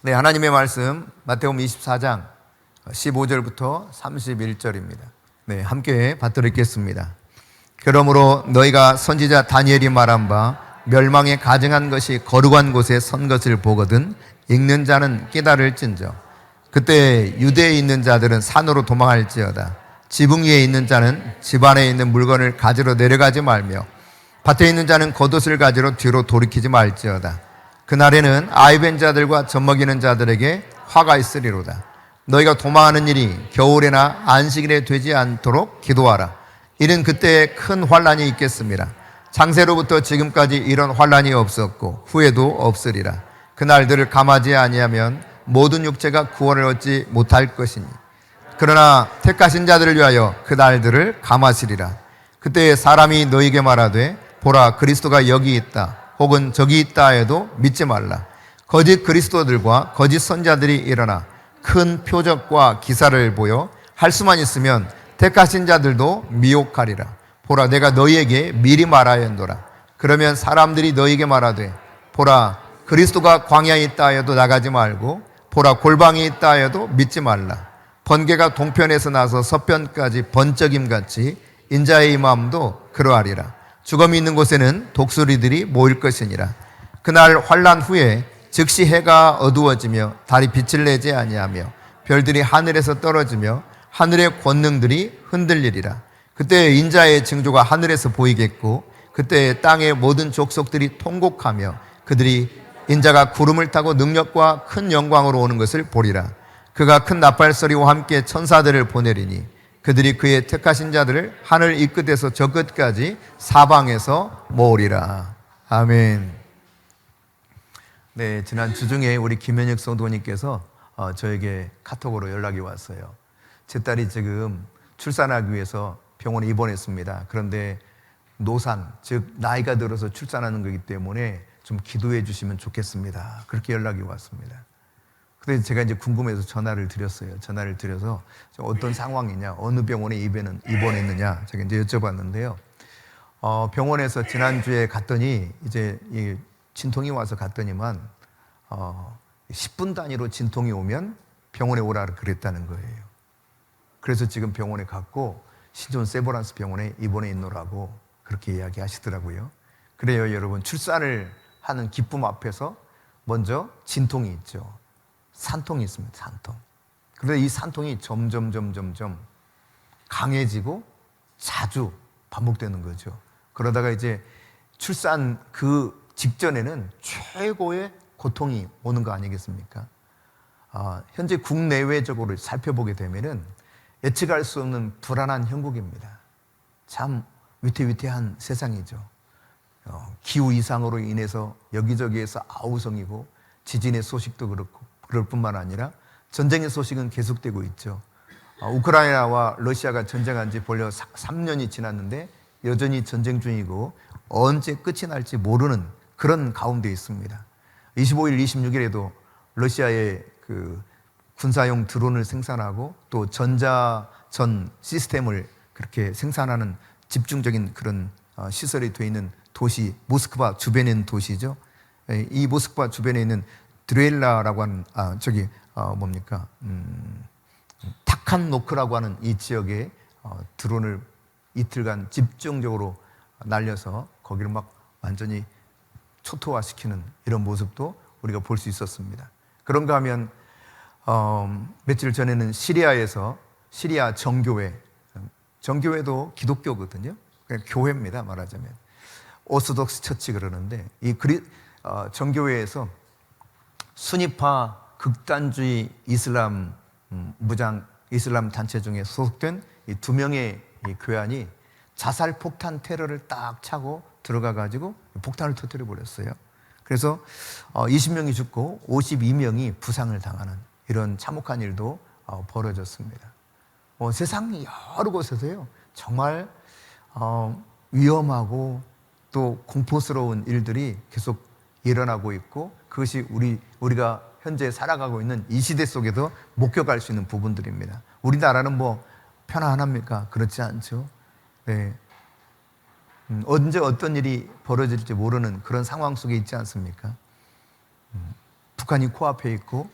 네, 하나님의 말씀 마태복음 24장 15절부터 31절입니다. 네, 함께 받들어 읽겠습니다. 그러므로 너희가 선지자 다니엘이 말한 바 멸망에 가증한 것이 거룩한 곳에 선 것을 보거든 읽는 자는 깨달을진저. 그때 유대에 있는 자들은 산으로 도망할지어다. 지붕 위에 있는 자는 집 안에 있는 물건을 가지러 내려가지 말며 밭에 있는 자는 겉옷을 가지러 뒤로 돌이키지 말지어다. 그날에는 아이벤 자들과 젖먹이는 자들에게 화가 있으리로다. 너희가 도망하는 일이 겨울에나 안식일에 되지 않도록 기도하라. 이는 그때에 큰 환란이 있겠습니다. 창세로부터 지금까지 이런 환란이 없었고 후에도 없으리라. 그날들을 감하지 아니하면 모든 육체가 구원을 얻지 못할 것이니 그러나 택하신 자들을 위하여 그날들을 감하시리라. 그때 사람이 너희에게 말하되 보라 그리스도가 여기 있다 혹은 저기 있다 해도 믿지 말라. 거짓 그리스도들과 거짓 선자들이 일어나 큰 표적과 기사를 보여 할 수만 있으면 택하신 자들도 미혹하리라. 보라 내가 너희에게 미리 말하였노라. 그러면 사람들이 너희에게 말하되 보라 그리스도가 광야에 있다 해도 나가지 말고 보라 골방에 있다 해도 믿지 말라. 번개가 동편에서 나서 서편까지 번쩍임같이 인자의 마음도 그러하리라. 죽음이 있는 곳에는 독수리들이 모일 것이니라. 그날 환난 후에 즉시 해가 어두워지며 달이 빛을 내지 아니하며 별들이 하늘에서 떨어지며 하늘의 권능들이 흔들리리라. 그때 인자의 징조가 하늘에서 보이겠고 그때 땅의 모든 족속들이 통곡하며 그들이 인자가 구름을 타고 능력과 큰 영광으로 오는 것을 보리라. 그가 큰 나팔소리와 함께 천사들을 보내리니 그들이 그의 택하신 자들을 하늘 이 끝에서 저 끝까지 사방에서 모으리라. 아멘. 네, 지난 주중에 우리 김현혁 성도님께서 저에게 카톡으로 연락이 왔어요. 제 딸이 지금 출산하기 위해서 병원에 입원했습니다. 그런데 노산, 즉 나이가 들어서 출산하는 거기 때문에 좀 기도해 주시면 좋겠습니다. 그렇게 연락이 왔습니다. 그래서 제가 이제 궁금해서 전화를 드렸어요. 전화를 드려서 어떤 상황이냐, 어느 병원에 입원했느냐, 제가 이제 여쭤봤는데요. 병원에서 지난주에 갔더니 이제 이 진통이 와서 갔더니만 10분 단위로 진통이 오면 병원에 오라 그랬다는 거예요. 그래서 지금 병원에 갔고 신촌 세브란스 병원에 입원해 있노라고 그렇게 이야기하시더라고요. 그래요, 여러분. 출산을 하는 기쁨 앞에서 먼저 진통이 있죠. 산통이 있습니다. 산통. 그런데 이 산통이 점점 강해지고 자주 반복되는 거죠. 그러다가 이제 출산 그 직전에는 최고의 고통이 오는 거 아니겠습니까? 현재 국내외적으로 살펴보게 되면은 예측할 수 없는 불안한 형국입니다. 참 위태위태한 세상이죠. 기후 이상으로 인해서 여기저기에서 아우성이고 지진의 소식도 그렇고 그럴 뿐만 아니라 전쟁의 소식은 계속되고 있죠. 우크라이나와 러시아가 전쟁한 지 벌써 3년이 지났는데 여전히 전쟁 중이고 언제 끝이 날지 모르는 그런 가운데 있습니다. 25일, 26일에도 러시아의 그 군사용 드론을 생산하고 또 전자전 시스템을 그렇게 생산하는 집중적인 그런 시설이 되어 있는 도시, 모스크바 주변에 있는 도시죠. 이 모스크바 주변에 있는 드레일라라고 하는 타칸노크라고 하는 이 지역에 드론을 이틀간 집중적으로 날려서 거기를 막 완전히 초토화시키는 이런 모습도 우리가 볼 수 있었습니다. 그런가 하면 며칠 전에는 시리아에서 시리아 정교회도 기독교거든요. 그냥 교회입니다, 말하자면. 오소독스 처치 그러는데 이 정교회에서 순위파 극단주의 이슬람 무장 이슬람 단체 중에 소속된 이 2명의 이 교환이 자살 폭탄 테러를 딱 차고 들어가 가지고 폭탄을 터뜨려 버렸어요. 그래서 20명이 죽고 52명이 부상을 당하는 이런 참혹한 일도 벌어졌습니다. 세상 여러 곳에서요 정말 위험하고 또 공포스러운 일들이 계속 일어나고 있고 그것이 우리가 현재 살아가고 있는 이 시대 속에도 목격할 수 있는 부분들입니다. 우리나라는 뭐 편안합니까? 그렇지 않죠. 네. 언제 어떤 일이 벌어질지 모르는 그런 상황 속에 있지 않습니까? 북한이 코앞에 있고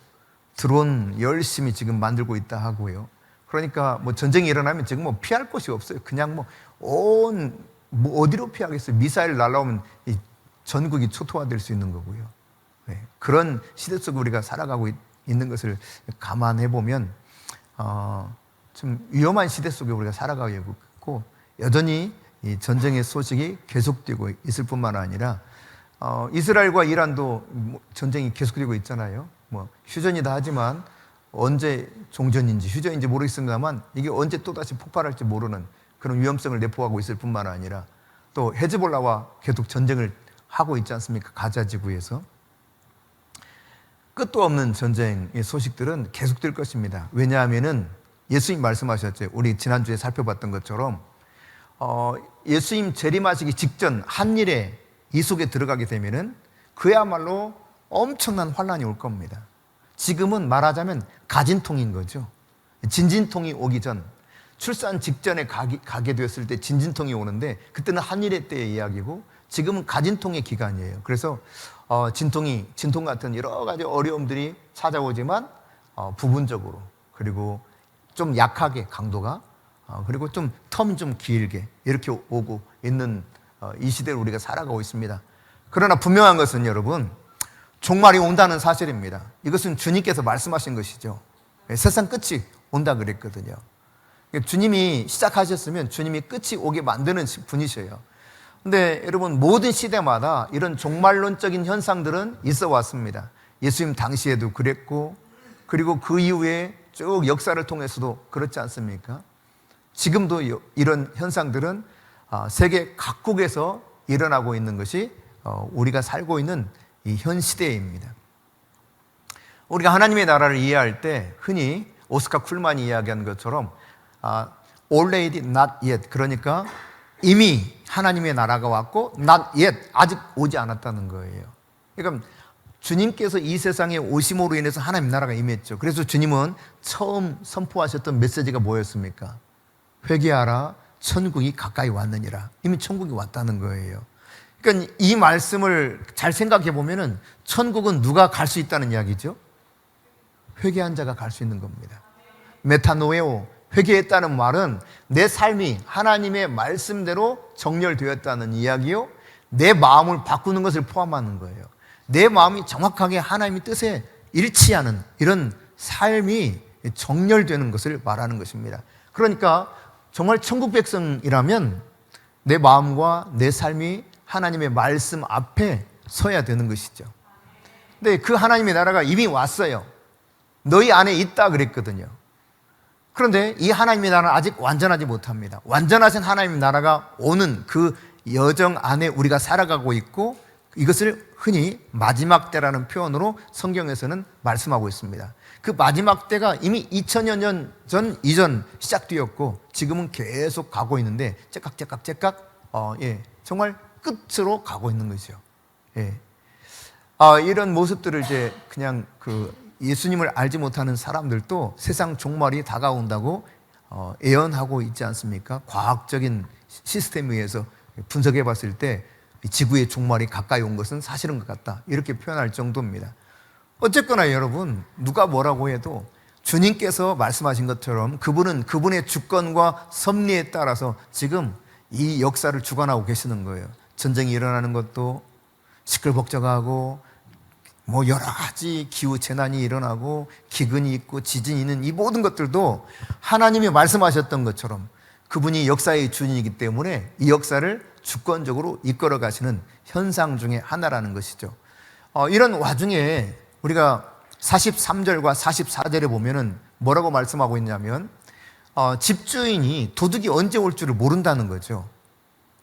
드론 열심히 지금 만들고 있다 하고요. 그러니까 뭐 전쟁이 일어나면 지금 뭐 피할 곳이 없어요. 그냥 뭐 어디로 피하겠어요? 미사일 날라오면 이 전국이 초토화될 수 있는 거고요. 네, 그런 시대 속에 우리가 살아가고 있는 것을 감안해 보면 좀 위험한 시대 속에 우리가 살아가고 있고, 여전히 이 전쟁의 소식이 계속되고 있을 뿐만 아니라 이스라엘과 이란도 전쟁이 계속되고 있잖아요. 뭐 휴전이다 하지만 언제 종전인지 휴전인지 모르겠습니다만 이게 언제 또다시 폭발할지 모르는 그런 위험성을 내포하고 있을 뿐만 아니라 또 헤즈볼라와 계속 전쟁을 하고 있지 않습니까? 가자 지구에서. 끝도 없는 전쟁의 소식들은 계속될 것입니다. 왜냐하면은 예수님 말씀하셨죠. 우리 지난주에 살펴봤던 것처럼 예수님 재림하시기 직전 한일에 이 속에 들어가게 되면은 그야말로 엄청난 환란이 올 겁니다. 지금은 말하자면 가진통인 거죠. 진진통이 오기 전, 출산 직전에 가게 되었을 때 진진통이 오는데 그때는 한일의 때의 이야기고 지금은 가진통의 기간이에요. 그래서 진통 같은 여러 가지 어려움들이 찾아오지만 부분적으로, 그리고 좀 약하게 강도가, 그리고 좀 텀 좀 길게 이렇게 오고 있는 이 시대를 우리가 살아가고 있습니다. 그러나 분명한 것은 여러분, 종말이 온다는 사실입니다. 이것은 주님께서 말씀하신 것이죠. 세상 끝이 온다 그랬거든요. 주님이 시작하셨으면 주님이 끝이 오게 만드는 분이셔요. 근데 여러분, 모든 시대마다 이런 종말론적인 현상들은 있어 왔습니다. 예수님 당시에도 그랬고, 그리고 그 이후에 쭉 역사를 통해서도 그렇지 않습니까? 지금도 이런 현상들은 세계 각국에서 일어나고 있는 것이 우리가 살고 있는 이 현 시대입니다. 우리가 하나님의 나라를 이해할 때 흔히 오스카 쿨만이 이야기한 것처럼 already not yet, 그러니까 이미 하나님의 나라가 왔고 not yet, 아직 오지 않았다는 거예요. 그러니까 주님께서 이 세상에 오심으로 인해서 하나님 나라가 임했죠. 그래서 주님은 처음 선포하셨던 메시지가 뭐였습니까? 회개하라, 천국이 가까이 왔느니라. 이미 천국이 왔다는 거예요. 그러니까 이 말씀을 잘 생각해 보면은 천국은 누가 갈 수 있다는 이야기죠? 회개한 자가 갈 수 있는 겁니다. 메타노에오, 회개했다는 말은 내 삶이 하나님의 말씀대로 정렬되었다는 이야기요, 내 마음을 바꾸는 것을 포함하는 거예요. 내 마음이 정확하게 하나님의 뜻에 일치하는 이런 삶이 정렬되는 것을 말하는 것입니다. 그러니까 정말 천국 백성이라면 내 마음과 내 삶이 하나님의 말씀 앞에 서야 되는 것이죠. 근데 그 하나님의 나라가 이미 왔어요. 너희 안에 있다 그랬거든요. 그런데 이 하나님의 나라는 아직 완전하지 못합니다. 완전하신 하나님의 나라가 오는 그 여정 안에 우리가 살아가고 있고, 이것을 흔히 마지막 때라는 표현으로 성경에서는 말씀하고 있습니다. 그 마지막 때가 이미 2000여 년 이전 시작되었고 지금은 계속 가고 있는데 째깍째깍 정말 끝으로 가고 있는 거죠. 이런 모습들을 이제 그냥 예수님을 알지 못하는 사람들도 세상 종말이 다가온다고 예언하고 있지 않습니까? 과학적인 시스템에 의해서 분석해 봤을 때 지구의 종말이 가까이 온 것은 사실인 것 같다, 이렇게 표현할 정도입니다. 어쨌거나 여러분, 누가 뭐라고 해도 주님께서 말씀하신 것처럼 그분은 그분의 주권과 섭리에 따라서 지금 이 역사를 주관하고 계시는 거예요. 전쟁이 일어나는 것도 시끌벅적하고 뭐 여러 가지 기후 재난이 일어나고 기근이 있고 지진이 있는 이 모든 것들도 하나님이 말씀하셨던 것처럼 그분이 역사의 주인이기 때문에 이 역사를 주권적으로 이끌어 가시는 현상 중에 하나라는 것이죠. 이런 와중에 우리가 43절과 44절에 보면은 뭐라고 말씀하고 있냐면 집주인이 도둑이 언제 올 줄을 모른다는 거죠.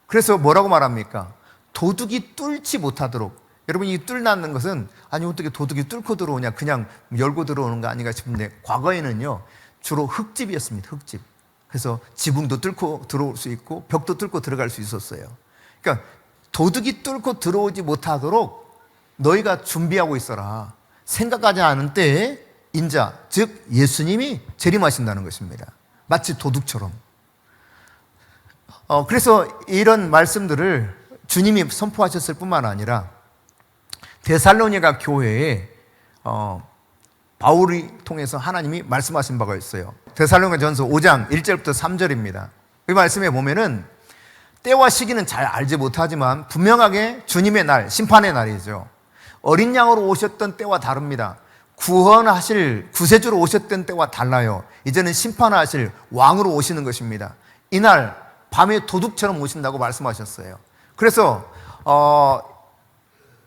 그래서 뭐라고 말합니까? 도둑이 뚫지 못하도록. 여러분, 이 뚫는 것은 아니 어떻게 도둑이 뚫고 들어오냐, 그냥 열고 들어오는 거 아닌가 싶은데 과거에는요 주로 흙집이었습니다. 흙집. 그래서 지붕도 뚫고 들어올 수 있고 벽도 뚫고 들어갈 수 있었어요. 그러니까 도둑이 뚫고 들어오지 못하도록 너희가 준비하고 있어라. 생각하지 않은 때에 인자, 즉 예수님이 재림하신다는 것입니다. 마치 도둑처럼. 그래서 이런 말씀들을 주님이 선포하셨을 뿐만 아니라 데살로니가 교회에 바울이 통해서 하나님이 말씀하신 바가 있어요. 데살로니가전서 5장 1절부터 3절입니다. 이 말씀에 보면은 때와 시기는 잘 알지 못하지만 분명하게 주님의 날, 심판의 날이죠. 어린 양으로 오셨던 때와 다릅니다. 구원하실 구세주로 오셨던 때와 달라요. 이제는 심판하실 왕으로 오시는 것입니다. 이날 밤에 도둑처럼 오신다고 말씀하셨어요. 그래서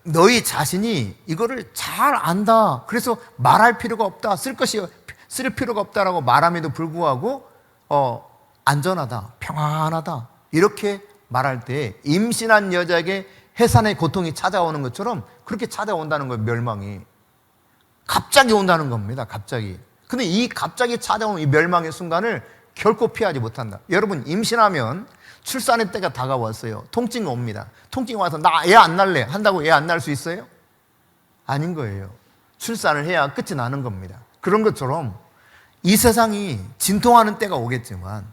너희 자신이 이거를 잘 안다. 그래서 말할 필요가 없다. 쓸 필요가 없다라고 말함에도 불구하고 안전하다, 평안하다 이렇게 말할 때 임신한 여자에게 해산의 고통이 찾아오는 것처럼 그렇게 찾아온다는 거예요. 멸망이 갑자기 온다는 겁니다. 갑자기. 근데 이 갑자기 찾아온 이 멸망의 순간을 결코 피하지 못한다. 여러분, 임신하면 출산의 때가 다가왔어요. 통증이 옵니다. 통증이 와서 나 애 안 낳을래 한다고 애 안 낳을 수 있어요? 아닌 거예요. 출산을 해야 끝이 나는 겁니다. 그런 것처럼 이 세상이 진동하는 때가 오겠지만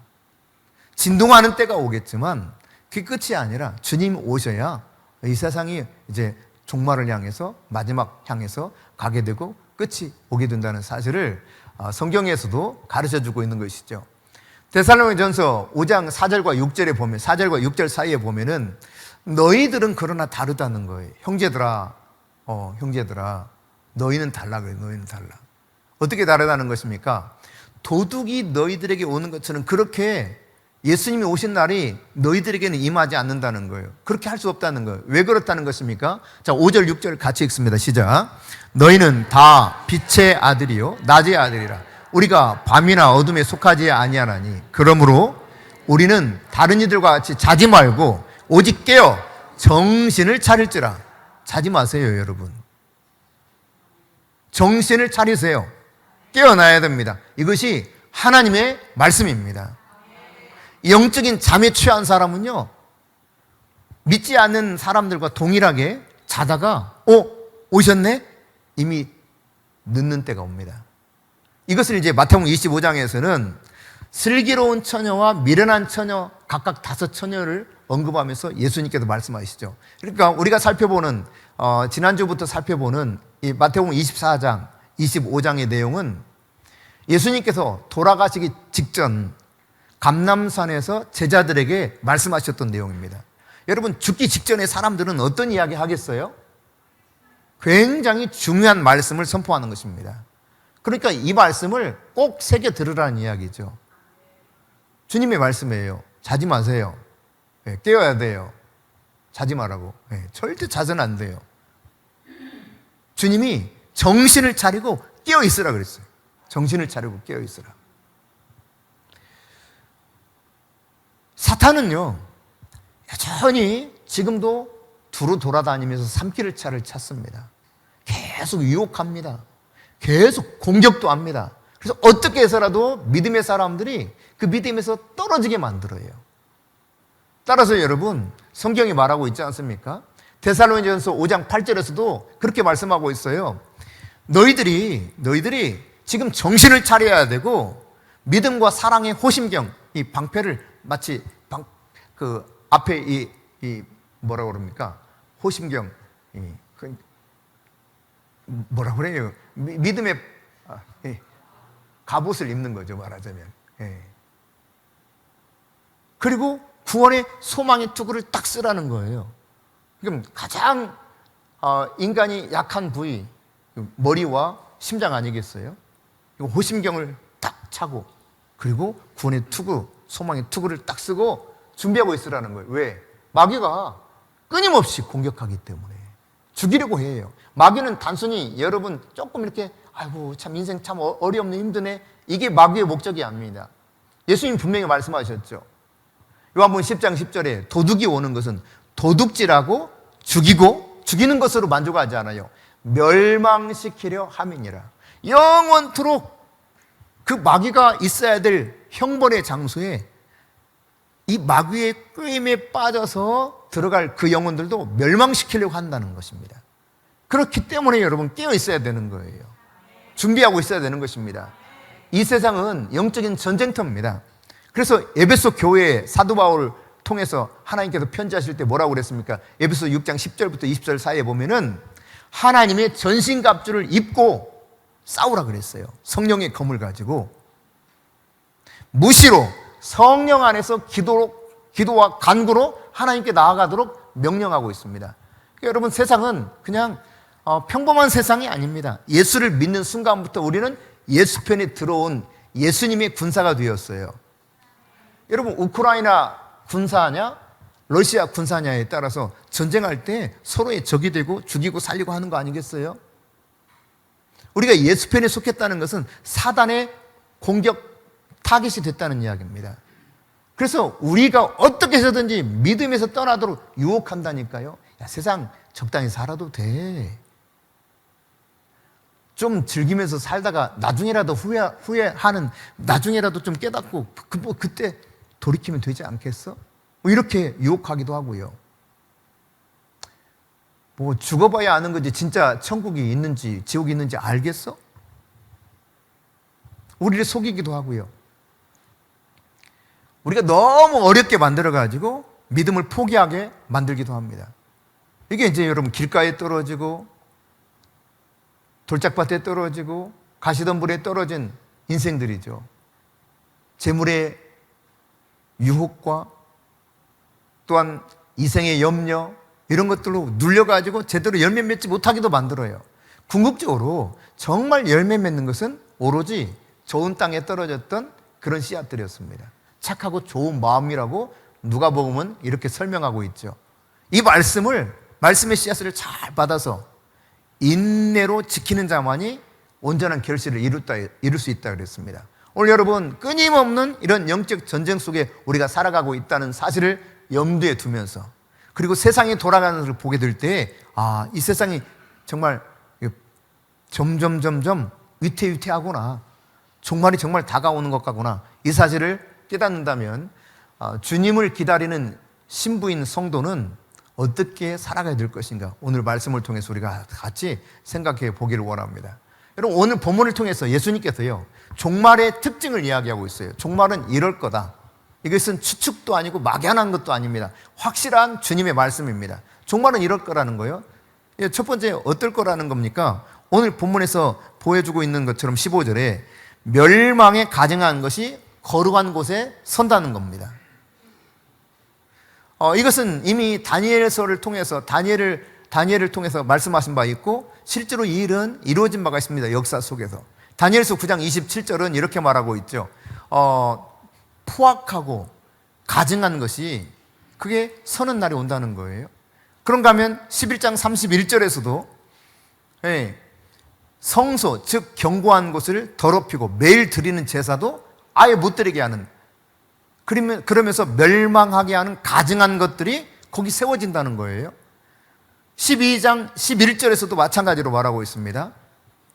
그게 끝이 아니라 주님 오셔야 이 세상이 이제 종말을 향해서 마지막 향해서 가게 되고 끝이 오게 된다는 사실을 성경에서도 가르쳐주고 있는 것이죠. 데살로니가전서 5장 4절과 6절에 보면 4절과 6절 사이에 보면은 너희들은 그러나 다르다는 거예요. 형제들아 너희는 달라 그래요. 너희는 달라. 어떻게 다르다는 것입니까? 도둑이 너희들에게 오는 것처럼 그렇게 예수님이 오신 날이 너희들에게는 임하지 않는다는 거예요. 그렇게 할 수 없다는 거예요. 왜 그렇다는 것입니까? 자, 5절 6절 같이 읽습니다. 시작. 너희는 다 빛의 아들이요 낮의 아들이라. 우리가 밤이나 어둠에 속하지 아니하나니 그러므로 우리는 다른 이들과 같이 자지 말고 오직 깨어 정신을 차릴지라. 자지 마세요, 여러분. 정신을 차리세요. 깨어나야 됩니다. 이것이 하나님의 말씀입니다. 영적인 잠에 취한 사람은요, 믿지 않는 사람들과 동일하게 자다가 오셨네? 이미 늦는 때가 옵니다. 이것을 이제 마태복음 25장에서는 슬기로운 처녀와 미련한 처녀 각각 5처녀를 언급하면서 예수님께서 말씀하시죠. 그러니까 우리가 살펴보는 지난주부터 살펴보는 이 마태복음 24장, 25장의 내용은 예수님께서 돌아가시기 직전 감람산에서 제자들에게 말씀하셨던 내용입니다. 여러분, 죽기 직전에 사람들은 어떤 이야기 하겠어요? 굉장히 중요한 말씀을 선포하는 것입니다. 그러니까 이 말씀을 꼭 새겨 들으라는 이야기죠. 주님의 말씀이에요. 자지 마세요. 깨어야 돼요. 자지 말라고. 절대 자서는 안 돼요. 주님이 정신을 차리고 깨어 있으라 그랬어요. 정신을 차리고 깨어 있으라. 사탄은요, 여전히 지금도 두루 돌아다니면서 삼키를 차를 찾습니다. 계속 유혹합니다. 계속 공격도 합니다. 그래서 어떻게 해서라도 믿음의 사람들이 그 믿음에서 떨어지게 만들어요. 따라서 여러분, 성경이 말하고 있지 않습니까? 데살로니가전서 5장 8절에서도 그렇게 말씀하고 있어요. 너희들이 지금 정신을 차려야 되고 믿음과 사랑의 호심경, 이 방패를 마치 그 앞에 이 뭐라고 그럽니까? 호심경, 뭐라고 그래요? 믿음의 갑옷을 입는 거죠, 말하자면. 그리고 구원의 소망의 투구를 딱 쓰라는 거예요. 그럼 가장 인간이 약한 부위, 머리와 심장 아니겠어요? 호심경을 딱 차고, 그리고 구원의 투구, 소망의 투구를 딱 쓰고 준비하고 있으라는 거예요. 왜? 마귀가 끊임없이 공격하기 때문에. 죽이려고 해요. 마귀는 단순히 여러분 조금 이렇게 아이고 참 인생 참 어렵네 힘드네, 이게 마귀의 목적이 아닙니다. 예수님 분명히 말씀하셨죠. 요한복음 10장 10절에 도둑이 오는 것은 도둑질하고 죽이고 죽이는 것으로 만족하지 않아요. 멸망시키려 함이니라. 영원토록 그 마귀가 있어야 될 형벌의 장소에 이 마귀의 꾀임에 빠져서 들어갈 그 영혼들도 멸망시키려고 한다는 것입니다. 그렇기 때문에 여러분 깨어 있어야 되는 거예요. 준비하고 있어야 되는 것입니다. 이 세상은 영적인 전쟁터입니다. 그래서 에베소 교회에 사도 바울을 통해서 하나님께서 편지하실 때 뭐라고 그랬습니까? 에베소 6장 10절부터 20절 사이에 보면은 하나님의 전신갑주를 입고 싸우라 그랬어요. 성령의 검을 가지고 무시로 성령 안에서 기도와 간구로 하나님께 나아가도록 명령하고 있습니다. 그러니까 여러분, 세상은 그냥 평범한 세상이 아닙니다. 예수를 믿는 순간부터 우리는 예수 편에 들어온 예수님의 군사가 되었어요. 여러분, 우크라이나 군사냐 러시아 군사냐에 따라서 전쟁할 때 서로의 적이 되고 죽이고 살리고 하는 거 아니겠어요? 우리가 예수 편에 속했다는 것은 사단의 공격 타깃이 됐다는 이야기입니다. 그래서 우리가 어떻게 해서든지 믿음에서 떠나도록 유혹한다니까요. 야, 세상 적당히 살아도 돼. 좀 즐기면서 살다가 나중에라도 후회하는, 나중에라도 좀 깨닫고 그때 돌이키면 되지 않겠어? 뭐 이렇게 유혹하기도 하고요. 뭐 죽어봐야 아는 거지 진짜 천국이 있는지 지옥이 있는지 알겠어? 우리를 속이기도 하고요. 우리가 너무 어렵게 만들어가지고 믿음을 포기하게 만들기도 합니다. 이게 이제 여러분 길가에 떨어지고 돌짝밭에 떨어지고 가시덤불에 떨어진 인생들이죠. 재물의 유혹과 또한 이생의 염려 이런 것들로 눌려가지고 제대로 열매 맺지 못하기도 만들어요. 궁극적으로 정말 열매 맺는 것은 오로지 좋은 땅에 떨어졌던 그런 씨앗들이었습니다. 착하고 좋은 마음이라고 누가복음은 이렇게 설명하고 있죠. 이 말씀의 씨앗을 잘 받아서 인내로 지키는 자만이 온전한 결실을 이룰 수 있다 그랬습니다. 오늘 여러분, 끊임없는 이런 영적 전쟁 속에 우리가 살아가고 있다는 사실을 염두에 두면서, 그리고 세상이 돌아가는 것을 보게 될 때, 이 세상이 정말 점점 위태위태하구나, 종말이 정말 다가오는 것 같구나, 이 사실을 깨닫는다면 주님을 기다리는 신부인 성도는 어떻게 살아가야 될 것인가, 오늘 말씀을 통해서 우리가 같이 생각해 보기를 원합니다. 여러분, 오늘 본문을 통해서 예수님께서요, 종말의 특징을 이야기하고 있어요. 종말은 이럴 거다. 이것은 추측도 아니고 막연한 것도 아닙니다. 확실한 주님의 말씀입니다. 종말은 이럴 거라는 거예요. 첫 번째, 어떨 거라는 겁니까? 오늘 본문에서 보여주고 있는 것처럼 15절에 멸망에 가증한 것이 거룩한 곳에 선다는 겁니다. 이것은 이미 다니엘서를 통해서 다니엘을 통해서 말씀하신 바 있고, 실제로 이 일은 이루어진 바가 있습니다. 역사 속에서. 다니엘서 9장 27절은 이렇게 말하고 있죠. 포악하고 가증한 것이 그게 서는 날이 온다는 거예요. 그런가 하면 11장 31절에서도 성소, 즉 견고한 곳을 더럽히고 매일 드리는 제사도 아예 못 드리게 하는, 그러면서 멸망하게 하는 가증한 것들이 거기 세워진다는 거예요. 12장 11절에서도 마찬가지로 말하고 있습니다.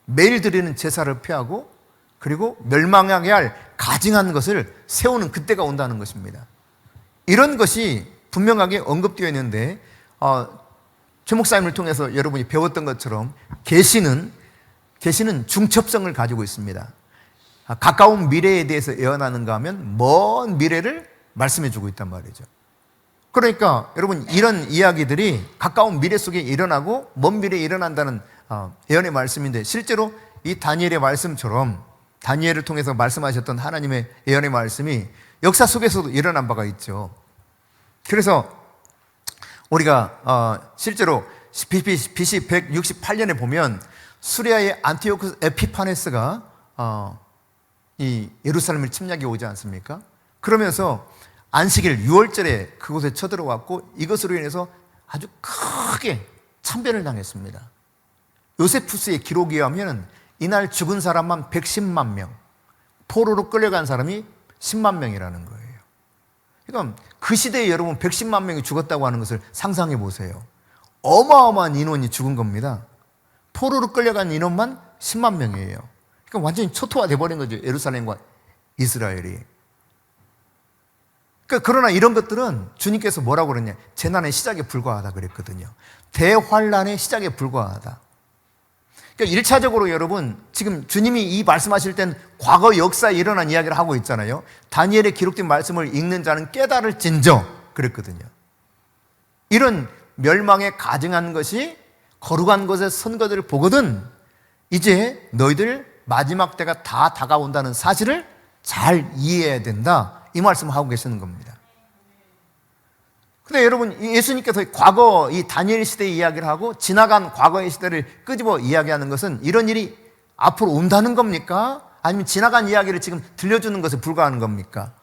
매일 드리는 제사를 피하고 그리고 멸망하게 할 가증한 것을 세우는 그때가 온다는 것입니다. 이런 것이 분명하게 언급되어 있는데, 최 목사님을 통해서 여러분이 배웠던 것처럼 계시는 중첩성을 가지고 있습니다. 가까운 미래에 대해서 예언하는가 하면 먼 미래를 말씀해 주고 있단 말이죠. 그러니까 여러분, 이런 이야기들이 가까운 미래 속에 일어나고 먼 미래에 일어난다는 예언의 말씀인데, 실제로 이 다니엘의 말씀처럼 다니엘을 통해서 말씀하셨던 하나님의 예언의 말씀이 역사 속에서도 일어난 바가 있죠. 그래서 우리가 실제로 BC 168년에 보면 수리아의 안티오쿠스 에피파네스가 이 예루살렘을 침략해 오지 않습니까? 그러면서 안식일 6월절에 그곳에 쳐들어왔고, 이것으로 인해서 아주 크게 참변을 당했습니다. 요세푸스의 기록에 의하면 이날 죽은 사람만 110만 명, 포로로 끌려간 사람이 10만 명이라는 거예요. 그러니까 그 시대에 여러분 110만 명이 죽었다고 하는 것을 상상해 보세요. 어마어마한 인원이 죽은 겁니다. 포로로 끌려간 인원만 10만 명이에요. 그러니까 완전히 초토화돼 버린 거죠, 예루살렘과 이스라엘이. 그러나 이런 것들은 주님께서 뭐라고 그러냐, 재난의 시작에 불과하다 그랬거든요. 대환란의 시작에 불과하다. 그러니까 1차적으로 여러분, 지금 주님이 이 말씀하실 땐 과거 역사에 일어난 이야기를 하고 있잖아요. 다니엘에 기록된 말씀을 읽는 자는 깨달을진저 그랬거든요. 이런 멸망에 가증한 것이 거룩한 곳에 선 것을 보거든 이제 너희들 마지막 때가 다 다가온다는 사실을 잘 이해해야 된다. 이 말씀을 하고 계시는 겁니다. 근데 여러분, 예수님께서 과거 이 다니엘 시대의 이야기를 하고 지나간 과거의 시대를 끄집어 이야기하는 것은 이런 일이 앞으로 온다는 겁니까? 아니면 지나간 이야기를 지금 들려주는 것에 불과한 겁니까?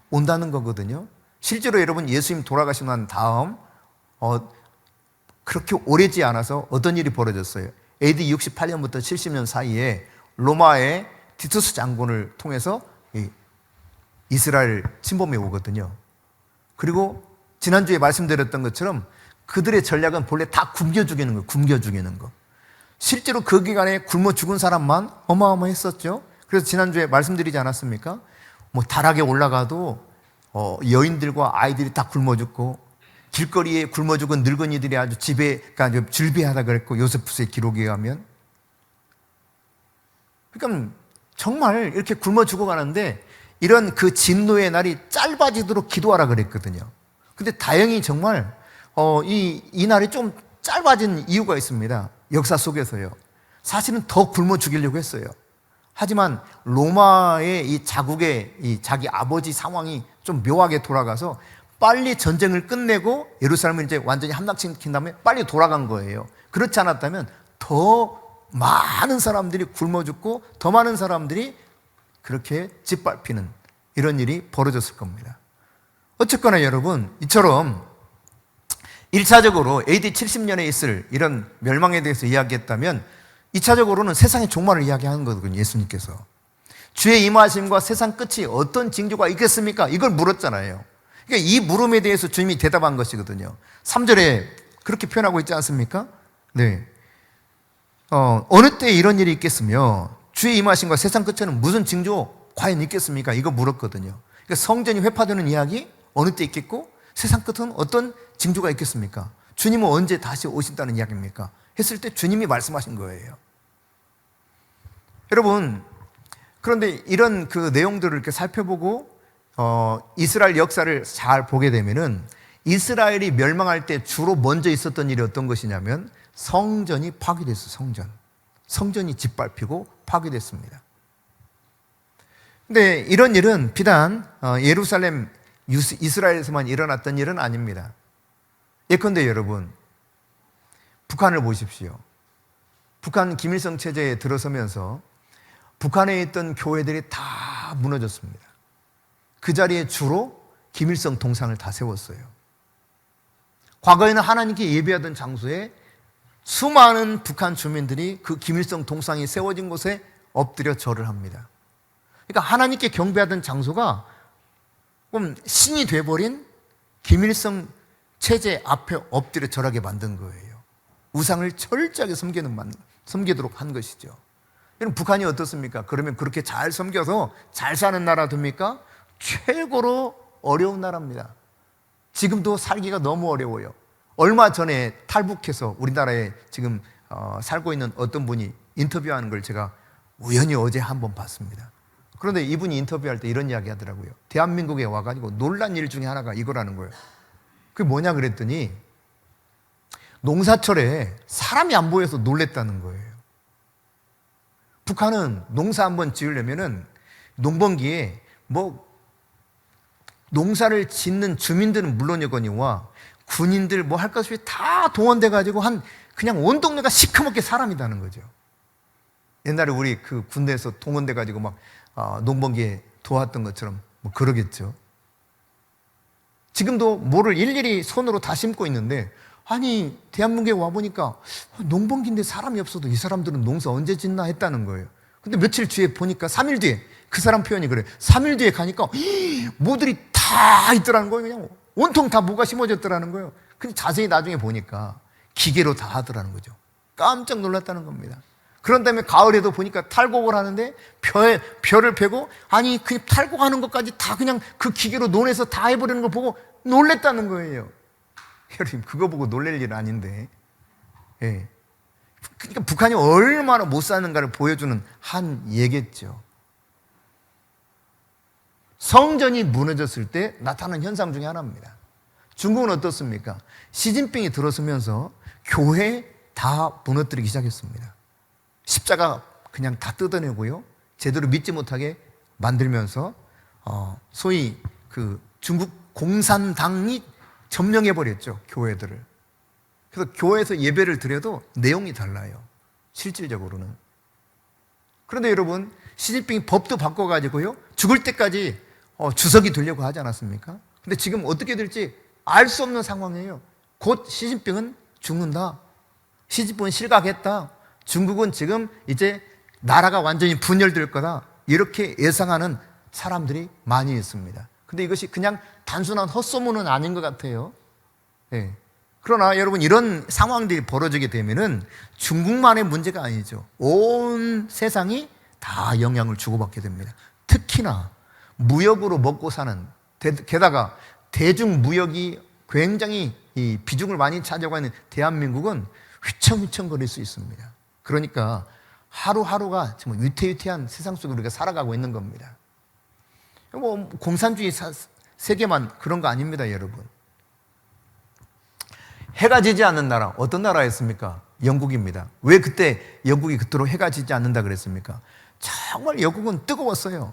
온다는 거거든요. 실제로 여러분, 예수님 돌아가시고 난 다음 그렇게 오래지 않아서 어떤 일이 벌어졌어요. AD 68년부터 70년 사이에 로마의 티투스 장군을 통해서 이스라엘 침범해 오거든요. 그리고 지난주에 말씀드렸던 것처럼 그들의 전략은 본래 다 굶겨 죽이는 거예요. 굶겨 죽이는 거. 실제로 그 기간에 굶어 죽은 사람만 어마어마했었죠. 그래서 지난주에 말씀드리지 않았습니까? 뭐 다락에 올라가도 여인들과 아이들이 다 굶어 죽고 길거리에 굶어 죽은 늙은이들이 아주 그러니까 즐비하다 그랬고 요세푸스의 기록에 의하면. 그러니까 정말 이렇게 굶어 죽어가는데 이런 그 진노의 날이 짧아지도록 기도하라 그랬거든요. 근데 다행히 정말 이 날이 좀 짧아진 이유가 있습니다. 역사 속에서요. 사실은 더 굶어 죽이려고 했어요. 하지만 로마의 이 자국의 이 자기 아버지 상황이 좀 묘하게 돌아가서 빨리 전쟁을 끝내고 예루살렘을 이제 완전히 함락시킨 다음에 빨리 돌아간 거예요. 그렇지 않았다면 더 많은 사람들이 굶어 죽고 더 많은 사람들이 그렇게 짓밟히는 이런 일이 벌어졌을 겁니다. 어쨌거나 여러분, 이처럼 1차적으로 AD 70년에 있을 이런 멸망에 대해서 이야기했다면 2차적으로는 세상의 종말을 이야기하는 거거든요. 예수님께서 주의 임하심과 세상 끝이 어떤 징조가 있겠습니까? 이걸 물었잖아요. 그러니까 이 물음에 대해서 주님이 대답한 것이거든요. 3절에 그렇게 표현하고 있지 않습니까? 네. 어느 때에 이런 일이 있겠으며 주의 임하심과 세상 끝에는 무슨 징조 과연 있겠습니까? 이거 물었거든요. 그러니까 성전이 회파되는 이야기 어느 때 있겠고 세상 끝은 어떤 징조가 있겠습니까? 주님은 언제 다시 오신다는 이야기입니까? 했을 때 주님이 말씀하신 거예요. 여러분, 그런데 이런 그 내용들을 이렇게 살펴보고 이스라엘 역사를 잘 보게 되면은 이스라엘이 멸망할 때 주로 먼저 있었던 일이 어떤 것이냐면 성전이 파괴됐어요. 성전이 짓밟히고 파괴됐습니다. 근데 이런 일은 비단 예루살렘 이스라엘에서만 일어났던 일은 아닙니다. 예컨대 여러분, 북한을 보십시오. 북한 김일성 체제에 들어서면서 북한에 있던 교회들이 다 무너졌습니다. 그 자리에 주로 김일성 동상을 다 세웠어요. 과거에는 하나님께 예배하던 장소에 수많은 북한 주민들이 그 김일성 동상이 세워진 곳에 엎드려 절을 합니다. 그러니까 하나님께 경배하던 장소가 신이 돼버린 김일성 체제 앞에 엎드려 절하게 만든 거예요. 우상을 철저하게 섬기도록 한 것이죠. 여러분, 북한이 어떻습니까? 그러면 그렇게 잘 섬겨서 잘 사는 나라 됩니까? 최고로 어려운 나라입니다. 지금도 살기가 너무 어려워요. 얼마 전에 탈북해서 우리나라에 지금 살고 있는 어떤 분이 인터뷰하는 걸 제가 우연히 어제 한번 봤습니다. 그런데 이분이 인터뷰할 때 이런 이야기 하더라고요. 대한민국에 와가지고 놀란 일 중에 하나가 이거라는 거예요. 그게 뭐냐 그랬더니 농사철에 사람이 안 보여서 놀랬다는 거예요. 북한은 농사 한번 지으려면은 농번기에 농사를 짓는 주민들은 물론이거니와 군인들 할 것 없이 다 동원돼 가지고 그냥 온 동네가 시커멓게 사람이다는 거죠. 옛날에 우리 그 군대에서 동원돼 가지고 농번기에 도왔던 것처럼 그러겠죠. 지금도 뭐를 일일이 손으로 다 심고 있는데 아니 대한민국에 와보니까 농번기인데 사람이 없어도 이 사람들은 농사 언제 짓나 했다는 거예요. 근데 며칠 뒤에 보니까 3일 뒤에 그 사람 표현이 그래요. 3일 뒤에 가니까 모들이 다 있더라는 거예요. 그냥 온통 다 뭐가 심어졌더라는 거예요. 근데 자세히 나중에 보니까 기계로 다 하더라는 거죠. 깜짝 놀랐다는 겁니다. 그런 다음에 가을에도 보니까 탈곡을 하는데 벼를 베고 아니 그 탈곡하는 것까지 다 그냥 그 기계로 논에서 다 해버리는 걸 보고 놀랬다는 거예요. 여러분 그거 보고 놀랄 일 아닌데. 예. 그러니까 북한이 얼마나 못 사는가를 보여주는 한 예겠죠. 성전이 무너졌을 때 나타나는 현상 중에 하나입니다. 중국은 어떻습니까? 시진핑이 들어서면서 교회 다 무너뜨리기 시작했습니다. 십자가 그냥 다 뜯어내고요. 제대로 믿지 못하게 만들면서 소위 그 중국 공산당이 점령해버렸죠, 교회들을. 그래서 교회에서 예배를 드려도 내용이 달라요, 실질적으로는. 그런데 여러분, 시진핑이 법도 바꿔가지고요, 죽을 때까지 주석이 되려고 하지 않았습니까? 근데 지금 어떻게 될지 알 수 없는 상황이에요. 곧 시진핑은 죽는다. 시진핑은 실각했다. 중국은 지금 이제 나라가 완전히 분열될 거다. 이렇게 예상하는 사람들이 많이 있습니다. 근데 이것이 그냥 단순한 헛소문은 아닌 것 같아요. 네. 그러나 여러분, 이런 상황들이 벌어지게 되면은 중국만의 문제가 아니죠. 온 세상이 다 영향을 주고받게 됩니다. 특히나 무역으로 먹고 사는, 게다가 대중무역이 굉장히 이 비중을 많이 차지하고 있는 대한민국은 휘청휘청거릴 수 있습니다. 그러니까 하루하루가 정말 위태위태한 세상 속에 우리가 살아가고 있는 겁니다. 뭐 공산주의 세계만 그런 거 아닙니다, 여러분. 해가 지지 않는 나라, 어떤 나라였습니까? 영국입니다. 왜 그때 영국이 그토록 해가 지지 않는다 그랬습니까? 정말 영국은 뜨거웠어요.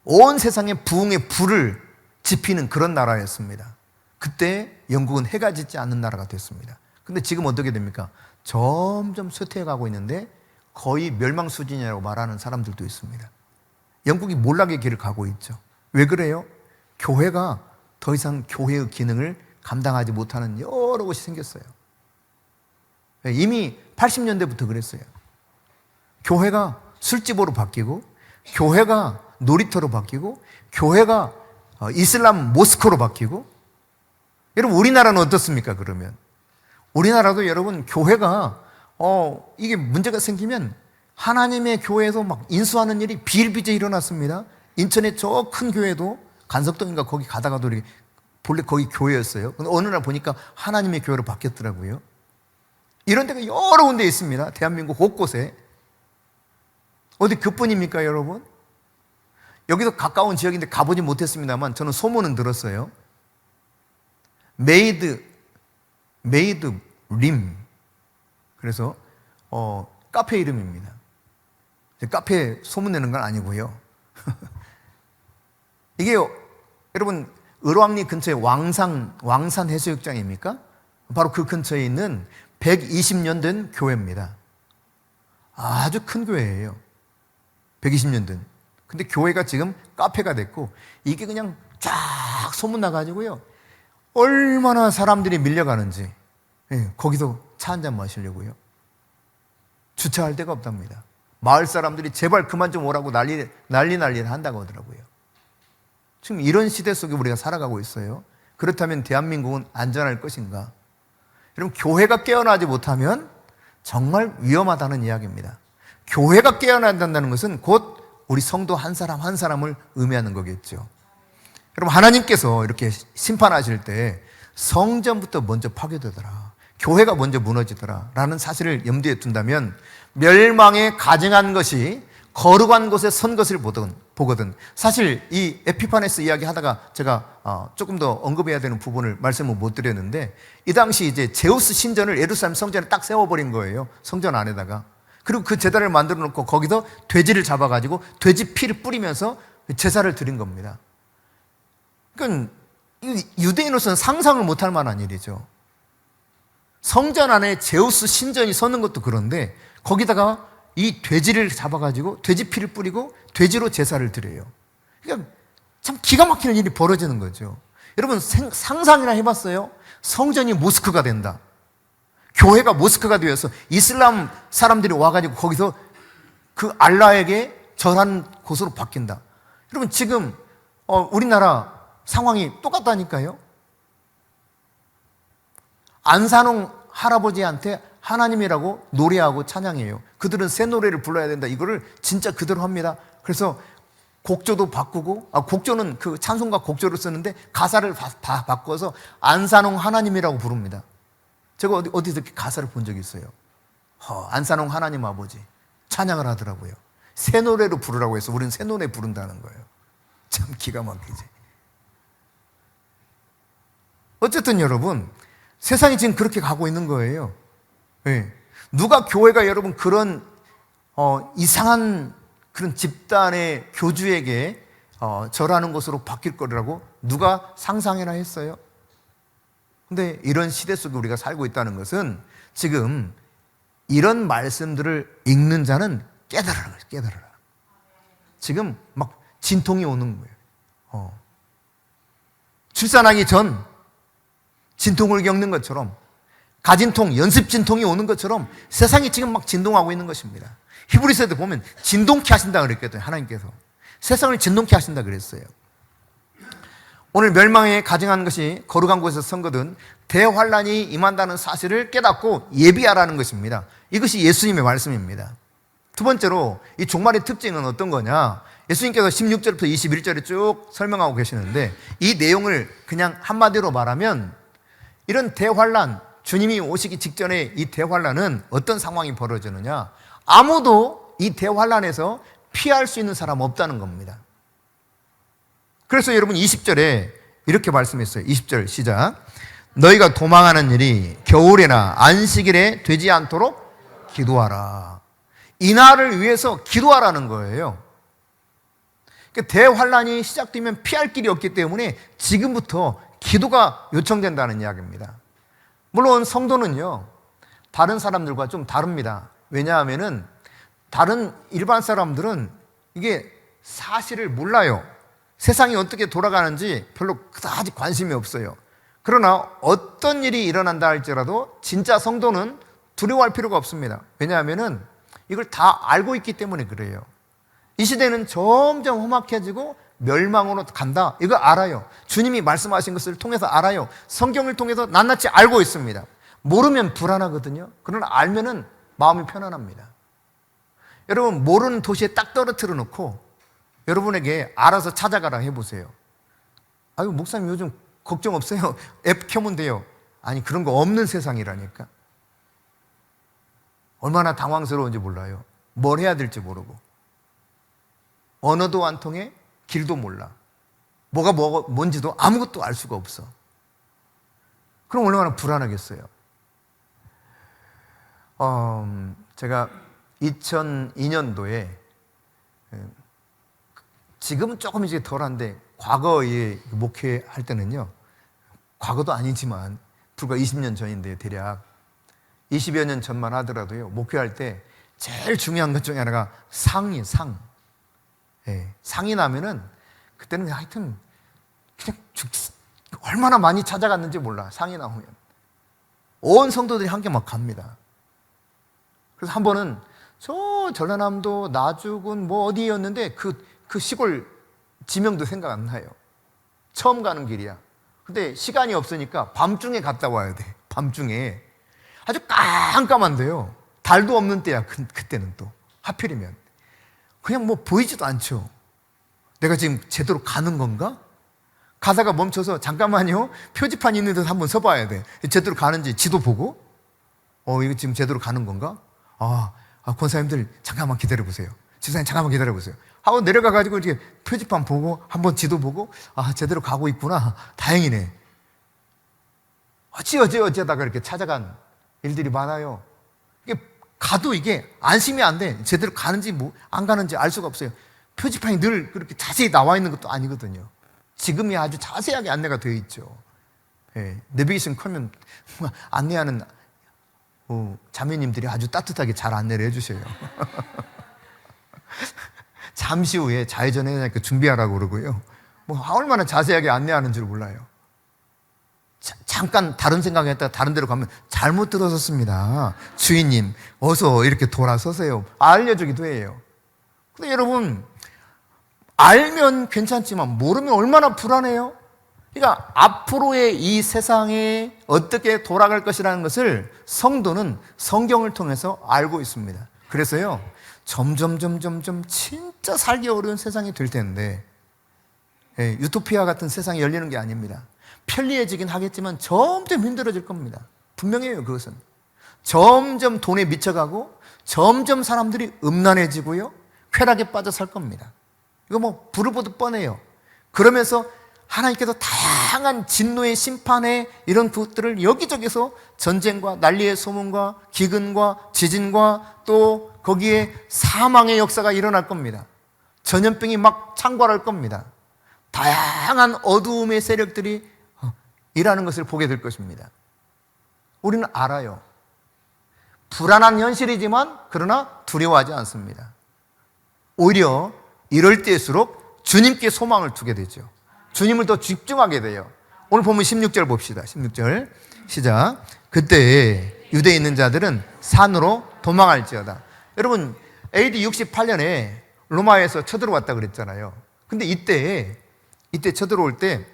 온 세상에 부흥의 불을 지피는 그런 나라였습니다. 그때 영국은 해가 지지 않는 나라가 됐습니다. 근데 지금 어떻게 됩니까? 점점 쇠퇴해가고 있는데 거의 멸망 수준이라고 말하는 사람들도 있습니다. 영국이 몰락의 길을 가고 있죠. 왜 그래요? 교회가 더 이상 교회의 기능을 감당하지 못하는 여러 곳이 생겼어요. 이미 80년대부터 그랬어요. 교회가 술집으로 바뀌고, 교회가 놀이터로 바뀌고, 교회가 이슬람 모스크로 바뀌고. 여러분, 우리나라는 어떻습니까, 그러면? 우리나라도 여러분, 교회가 이게 문제가 생기면 하나님의 교회에서 막 인수하는 일이 비일비재해 일어났습니다. 인천의 저 큰 교회도 간석동인가 거기 가다가도 이렇게 본래 거기 교회였어요. 근데 어느 날 보니까 하나님의 교회로 바뀌었더라고요. 이런 데가 여러 군데 있습니다. 대한민국 곳곳에. 어디 그뿐입니까, 여러분? 여기도 가까운 지역인데 가보지 못했습니다만 저는 소문은 들었어요. 메이드 림. 그래서 카페 이름입니다. 카페 소문내는 건 아니고요. 이게 여러분, 을왕리 근처에 왕산 해수욕장입니까? 바로 그 근처에 있는 120년 된 교회입니다. 아주 큰 교회예요. 120년 된. 근데 교회가 지금 카페가 됐고, 이게 그냥 쫙 소문나가지고요, 얼마나 사람들이 밀려가는지. 거기서 차 한잔 마시려고요. 주차할 데가 없답니다. 마을 사람들이 제발 그만 좀 오라고 난리 한다고 하더라고요. 지금 이런 시대 속에 우리가 살아가고 있어요. 그렇다면 대한민국은 안전할 것인가? 여러분, 교회가 깨어나지 못하면 정말 위험하다는 이야기입니다. 교회가 깨어나야 된다는 것은 곧 우리 성도 한 사람 한 사람을 의미하는 거겠죠. 여러분, 하나님께서 이렇게 심판하실 때 성전부터 먼저 파괴되더라, 교회가 먼저 무너지더라 라는 사실을 염두에 둔다면 멸망에 가증한 것이 거룩한 곳에 선 것을 보거든. 사실 이 에피파네스 이야기 하다가 제가 조금 더 언급해야 되는 부분을 말씀을 못 드렸는데, 이 당시 이제 제우스 신전을 예루살렘 성전에 딱 세워버린 거예요. 성전 안에다가. 그리고 그 제단을 만들어 놓고 거기서 돼지를 잡아가지고 돼지 피를 뿌리면서 제사를 드린 겁니다. 그러니까 유대인으로서는 상상을 못할 만한 일이죠. 성전 안에 제우스 신전이 서는 것도 그런데 거기다가 이 돼지를 잡아가지고 돼지 피를 뿌리고 돼지로 제사를 드려요. 그러니까 참 기가 막히는 일이 벌어지는 거죠. 여러분, 상상이나 해봤어요? 성전이 모스크가 된다. 교회가 모스크가 되어서 이슬람 사람들이 와가지고 거기서 그 알라에게 절하는 곳으로 바뀐다. 여러분, 지금 우리나라 상황이 똑같다니까요. 안산홍 할아버지한테 하나님이라고 노래하고 찬양해요. 그들은 새 노래를 불러야 된다. 이거를 진짜 그대로 합니다. 그래서 곡조도 바꾸고, 곡조는 그 찬송가 곡조를 쓰는데 가사를 다 바꿔서 안산홍 하나님이라고 부릅니다. 제가 어디서 이렇게 가사를 본 적이 있어요. 안산홍 하나님 아버지 찬양을 하더라고요. 새 노래로 부르라고 해서 우리는 새 노래 부른다는 거예요. 참 기가 막히지. 어쨌든 여러분, 세상이 지금 그렇게 가고 있는 거예요. 네. 누가 교회가 여러분 그런 이상한 그런 집단의 교주에게 절하는 것으로 바뀔 거라고 누가 상상이나 했어요? 근데 이런 시대 속에 우리가 살고 있다는 것은 지금 이런 말씀들을 읽는 자는 깨달아라. 지금 막 진통이 오는 거예요. 출산하기 전 진통을 겪는 것처럼, 가진통, 연습 진통이 오는 것처럼 세상이 지금 막 진동하고 있는 것입니다. 히브리서에도 보면 진동케 하신다 그랬거든요. 하나님께서 세상을 진동케 하신다 그랬어요. 오늘 멸망에 가증한 것이 거룩한 곳에서 선거든 대환란이 임한다는 사실을 깨닫고 예비하라는 것입니다. 이것이 예수님의 말씀입니다. 두 번째로 이 종말의 특징은 어떤 거냐? 예수님께서 16절부터 21절에 쭉 설명하고 계시는데, 이 내용을 그냥 한마디로 말하면 이런 대환란, 주님이 오시기 직전에 이 대환란은 어떤 상황이 벌어지느냐? 아무도 이 대환란에서 피할 수 있는 사람 없다는 겁니다. 그래서 여러분 20절에 이렇게 말씀했어요. 20절 시작. 너희가 도망하는 일이 겨울이나 안식일에 되지 않도록 기도하라. 이날을 위해서 기도하라는 거예요. 대환란이 시작되면 피할 길이 없기 때문에 지금부터 기도가 요청된다는 이야기입니다. 물론 성도는요, 다른 사람들과 좀 다릅니다. 왜냐하면은 다른 일반 사람들은 이게 사실을 몰라요. 세상이 어떻게 돌아가는지 별로 그다지 관심이 없어요. 그러나 어떤 일이 일어난다 할지라도 진짜 성도는 두려워할 필요가 없습니다. 왜냐하면은 이걸 다 알고 있기 때문에 그래요. 이 시대는 점점 험악해지고 멸망으로 간다. 이거 알아요. 주님이 말씀하신 것을 통해서 알아요. 성경을 통해서 낱낱이 알고 있습니다. 모르면 불안하거든요. 그러나 알면은 마음이 편안합니다. 여러분, 모르는 도시에 딱 떨어뜨려 놓고 여러분에게 알아서 찾아가라 해보세요. 아유, 목사님 요즘 걱정 없어요. 앱 켜면 돼요. 아니, 그런 거 없는 세상이라니까. 얼마나 당황스러운지 몰라요. 뭘 해야 될지 모르고. 언어도 안 통해, 길도 몰라. 뭐가 뭔지도 아무것도 알 수가 없어. 그럼 얼마나 불안하겠어요. 제가 2002년도에, 지금은 조금 이제 덜한데 과거에 목회할 때는요, 과거도 아니지만 불과 20년 전인데요, 대략 20여 년 전만 하더라도요, 목회할 때 제일 중요한 것 중에 하나가 상이 나면은 그때는 하여튼 그냥 얼마나 많이 찾아갔는지 몰라. 상이 나오면 온 성도들이 함께 막 갑니다. 그래서 한 번은 저 전라남도 나주군 뭐 어디였는데 그 시골 지명도 생각 안 나요. 처음 가는 길이야. 근데 시간이 없으니까 밤중에 갔다 와야 돼. 밤중에 아주 깜깜한데요. 달도 없는 때야. 그때는 또 하필이면 그냥 뭐 보이지도 않죠. 내가 지금 제대로 가는 건가? 가다가 멈춰서 잠깐만요, 표지판 있는 데서 한번 서봐야 돼. 제대로 가는지 지도 보고, 이거 지금 제대로 가는 건가? 권사님들 잠깐만 기다려보세요. 지사님 잠깐만 기다려보세요 하고 내려가가지고 이렇게 표지판 보고 한번 지도 보고, 제대로 가고 있구나, 다행이네. 어찌하다가 이렇게 찾아간 일들이 많아요. 이게 가도 이게 안심이 안 돼. 제대로 가는지 안 가는지 알 수가 없어요. 표지판이 늘 그렇게 자세히 나와 있는 것도 아니거든요. 지금이 아주 자세하게 안내가 되어 있죠. 내비게이션 켜면 안내하는 자매님들이 아주 따뜻하게 잘 안내를 해주셔요. 잠시 후에 좌회전해니까 준비하라고 그러고요. 얼마나 자세하게 안내하는 줄 몰라요. 잠깐 다른 생각했다가 다른 데로 가면 잘못 들어섰습니다. 주인님, 어서 이렇게 돌아서세요. 알려주기도 해요. 근데 여러분, 알면 괜찮지만 모르면 얼마나 불안해요? 그러니까 앞으로의 이 세상에 어떻게 돌아갈 것이라는 것을 성도는 성경을 통해서 알고 있습니다. 그래서요, 점점 진짜 살기 어려운 세상이 될 텐데, 유토피아 같은 세상이 열리는 게 아닙니다. 편리해지긴 하겠지만 점점 힘들어질 겁니다. 분명해요. 그것은 점점 돈에 미쳐가고 점점 사람들이 음란해지고요, 쾌락에 빠져 살 겁니다. 이거 불을 보듯 뻔해요. 그러면서 하나님께서 다양한 진노의 심판의 이런 것들을 여기저기서 전쟁과 난리의 소문과 기근과 지진과 또 거기에 사망의 역사가 일어날 겁니다. 전염병이 막 창궐할 겁니다. 다양한 어두움의 세력들이 일하는 것을 보게 될 것입니다. 우리는 알아요. 불안한 현실이지만 그러나 두려워하지 않습니다. 오히려 이럴 때일수록 주님께 소망을 두게 되죠. 주님을 더 집중하게 돼요. 오늘 보면 16절 봅시다. 16절 시작. 그때 유대에 있는 자들은 산으로 도망할지어다. 여러분 AD 68년에 로마에서 쳐들어왔다 그랬잖아요. 근데 이때 쳐들어올 때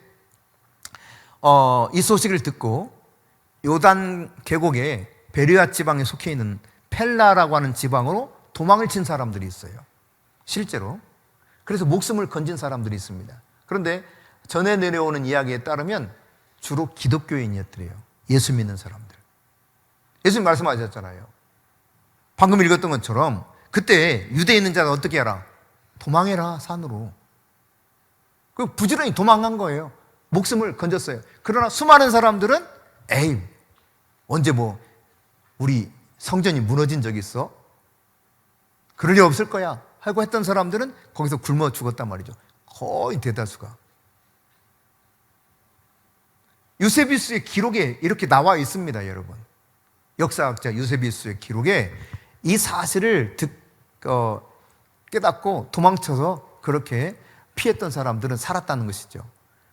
이 소식을 듣고 요단 계곡에 베르야 지방에 속해 있는 펠라라고 하는 지방으로 도망을 친 사람들이 있어요. 실제로. 그래서 목숨을 건진 사람들이 있습니다. 그런데 전해 내려오는 이야기에 따르면 주로 기독교인이었더래요. 예수 믿는 사람들. 예수님 말씀하셨잖아요. 방금 읽었던 것처럼 그때 유대에 있는 자가 어떻게 하라? 도망해라, 산으로. 그 부지런히 도망간 거예요. 목숨을 건졌어요. 그러나 수많은 사람들은 에이, 언제 뭐 우리 성전이 무너진 적 있어? 그럴 리 없을 거야 하고 했던 사람들은 거기서 굶어 죽었단 말이죠. 거의 대다수가. 유세비우스의 기록에 이렇게 나와 있습니다, 여러분. 역사학자 유세비우스의 기록에 이 사실을 깨닫고 도망쳐서 그렇게 피했던 사람들은 살았다는 것이죠.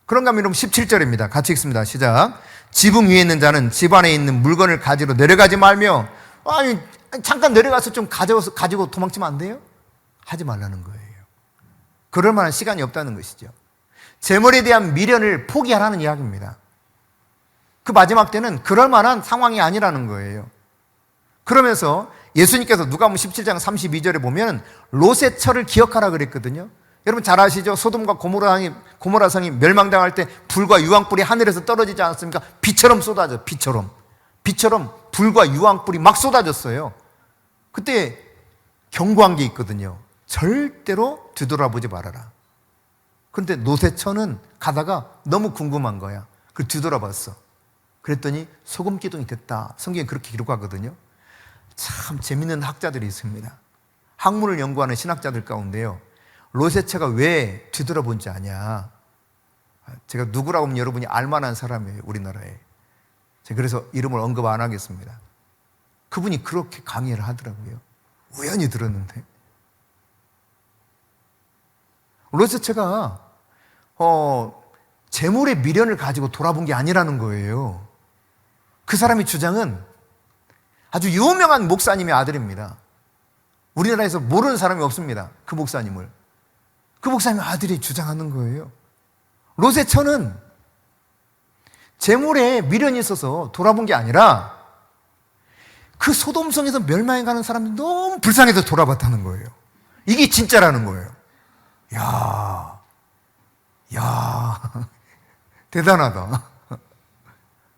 그런가 하면 17절입니다. 같이 읽습니다. 시작. 지붕 위에 있는 자는 집 안에 있는 물건을 가지러 내려가지 말며, 아니 잠깐 내려가서 좀 가지고 도망치면 안 돼요? 하지 말라는 거예요. 그럴 만한 시간이 없다는 것이죠. 재물에 대한 미련을 포기하라는 이야기입니다. 그 마지막 때는 그럴 만한 상황이 아니라는 거예요. 그러면서 예수님께서 누가복음 17장 32절에 보면 롯의 철을 기억하라 그랬거든요. 여러분 잘 아시죠? 소돔과 고모라 성이 멸망당할 때 불과 유황불이 하늘에서 떨어지지 않았습니까? 비처럼 쏟아져. 비처럼 불과 유황불이 막 쏟아졌어요. 그때 경고한 게 있거든요. 절대로 뒤돌아보지 말아라. 그런데 롯의 처는 가다가 너무 궁금한 거야. 그걸 뒤돌아봤어. 그랬더니 소금 기둥이 됐다. 성경에 그렇게 기록하거든요. 참 재밌는 학자들이 있습니다. 학문을 연구하는 신학자들 가운데요, 롯의 처가 왜 뒤돌아본지 아냐. 제가 누구라고 하면 여러분이 알만한 사람이에요, 우리나라에. 제가 그래서 이름을 언급 안 하겠습니다. 그분이 그렇게 강의를 하더라고요. 우연히 들었는데. 롯의 처가 재물의 미련을 가지고 돌아본 게 아니라는 거예요. 그 사람의 주장은 아주 유명한 목사님의 아들입니다. 우리나라에서 모르는 사람이 없습니다. 그 목사님을. 그 목사님의 아들이 주장하는 거예요. 롯의 처는 재물에 미련이 있어서 돌아본 게 아니라 그 소돔성에서 멸망해 가는 사람들이 너무 불쌍해서 돌아봤다는 거예요. 이게 진짜라는 거예요. 야, 대단하다.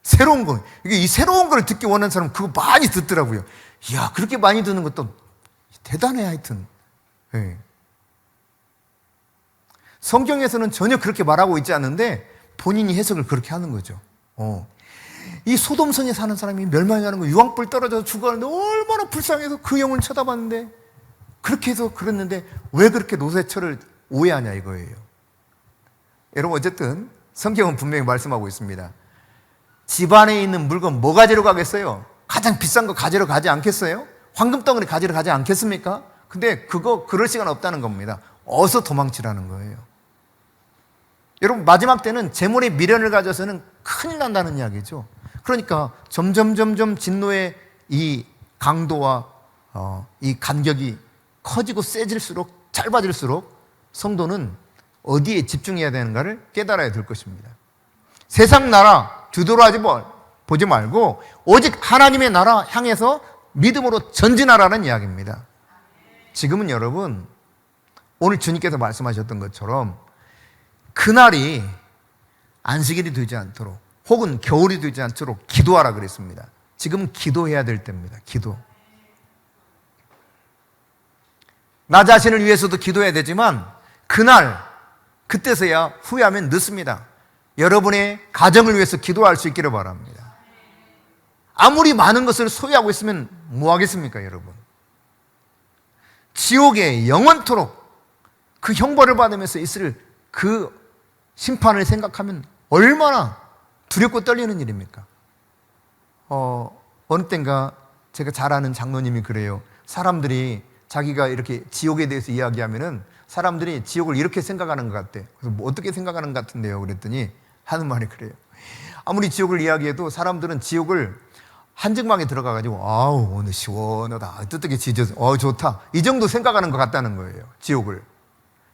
새로운 거. 이 새로운 걸 듣기 원하는 사람은 그거 많이 듣더라고요. 이야, 그렇게 많이 듣는 것도 대단해, 하여튼. 네. 성경에서는 전혀 그렇게 말하고 있지 않는데 본인이 해석을 그렇게 하는 거죠. 이 소돔성에 사는 사람이 멸망하는 거, 유황불 떨어져서 죽어가는데 얼마나 불쌍해서 그 영혼을 쳐다봤는데, 그렇게 해서 그랬는데 왜 그렇게 롯의 처를 오해하냐 이거예요. 여러분 어쨌든 성경은 분명히 말씀하고 있습니다. 집안에 있는 물건 뭐 가지러 가겠어요? 가장 비싼 거 가지러 가지 않겠어요? 황금덩어리 가지러 가지 않겠습니까? 근데 그럴 시간 없다는 겁니다. 어서 도망치라는 거예요. 여러분 마지막 때는 재물의 미련을 가져서는 큰일 난다는 이야기죠. 그러니까 점점 진노의 이 강도와 이 간격이 커지고 세질수록, 짧아질수록 성도는 어디에 집중해야 되는가를 깨달아야 될 것입니다. 세상 나라 뒤돌아보지 보지 말고 오직 하나님의 나라 향해서 믿음으로 전진하라는 이야기입니다. 지금은 여러분 오늘 주님께서 말씀하셨던 것처럼 그날이 안식일이 되지 않도록 혹은 겨울이 되지 않도록 기도하라 그랬습니다. 지금은 기도해야 될 때입니다. 기도. 나 자신을 위해서도 기도해야 되지만 그때서야 후회하면 늦습니다. 여러분의 가정을 위해서 기도할 수 있기를 바랍니다. 아무리 많은 것을 소유하고 있으면 뭐 하겠습니까, 여러분? 지옥에 영원토록 그 형벌을 받으면서 있을 그 심판을 생각하면 얼마나 두렵고 떨리는 일입니까? 어느 땐가 제가 잘 아는 장로님이 그래요. 사람들이 자기가 이렇게 지옥에 대해서 이야기하면은 사람들이 지옥을 이렇게 생각하는 것 같대. 그래서 뭐 어떻게 생각하는 것 같은데요? 그랬더니 하는 말이 그래요. 아무리 지옥을 이야기해도 사람들은 지옥을 한증막에 들어가가지고 아우 오늘 시원하다, 뜨뜻하게 지져서 좋다, 이 정도 생각하는 것 같다는 거예요. 지옥을.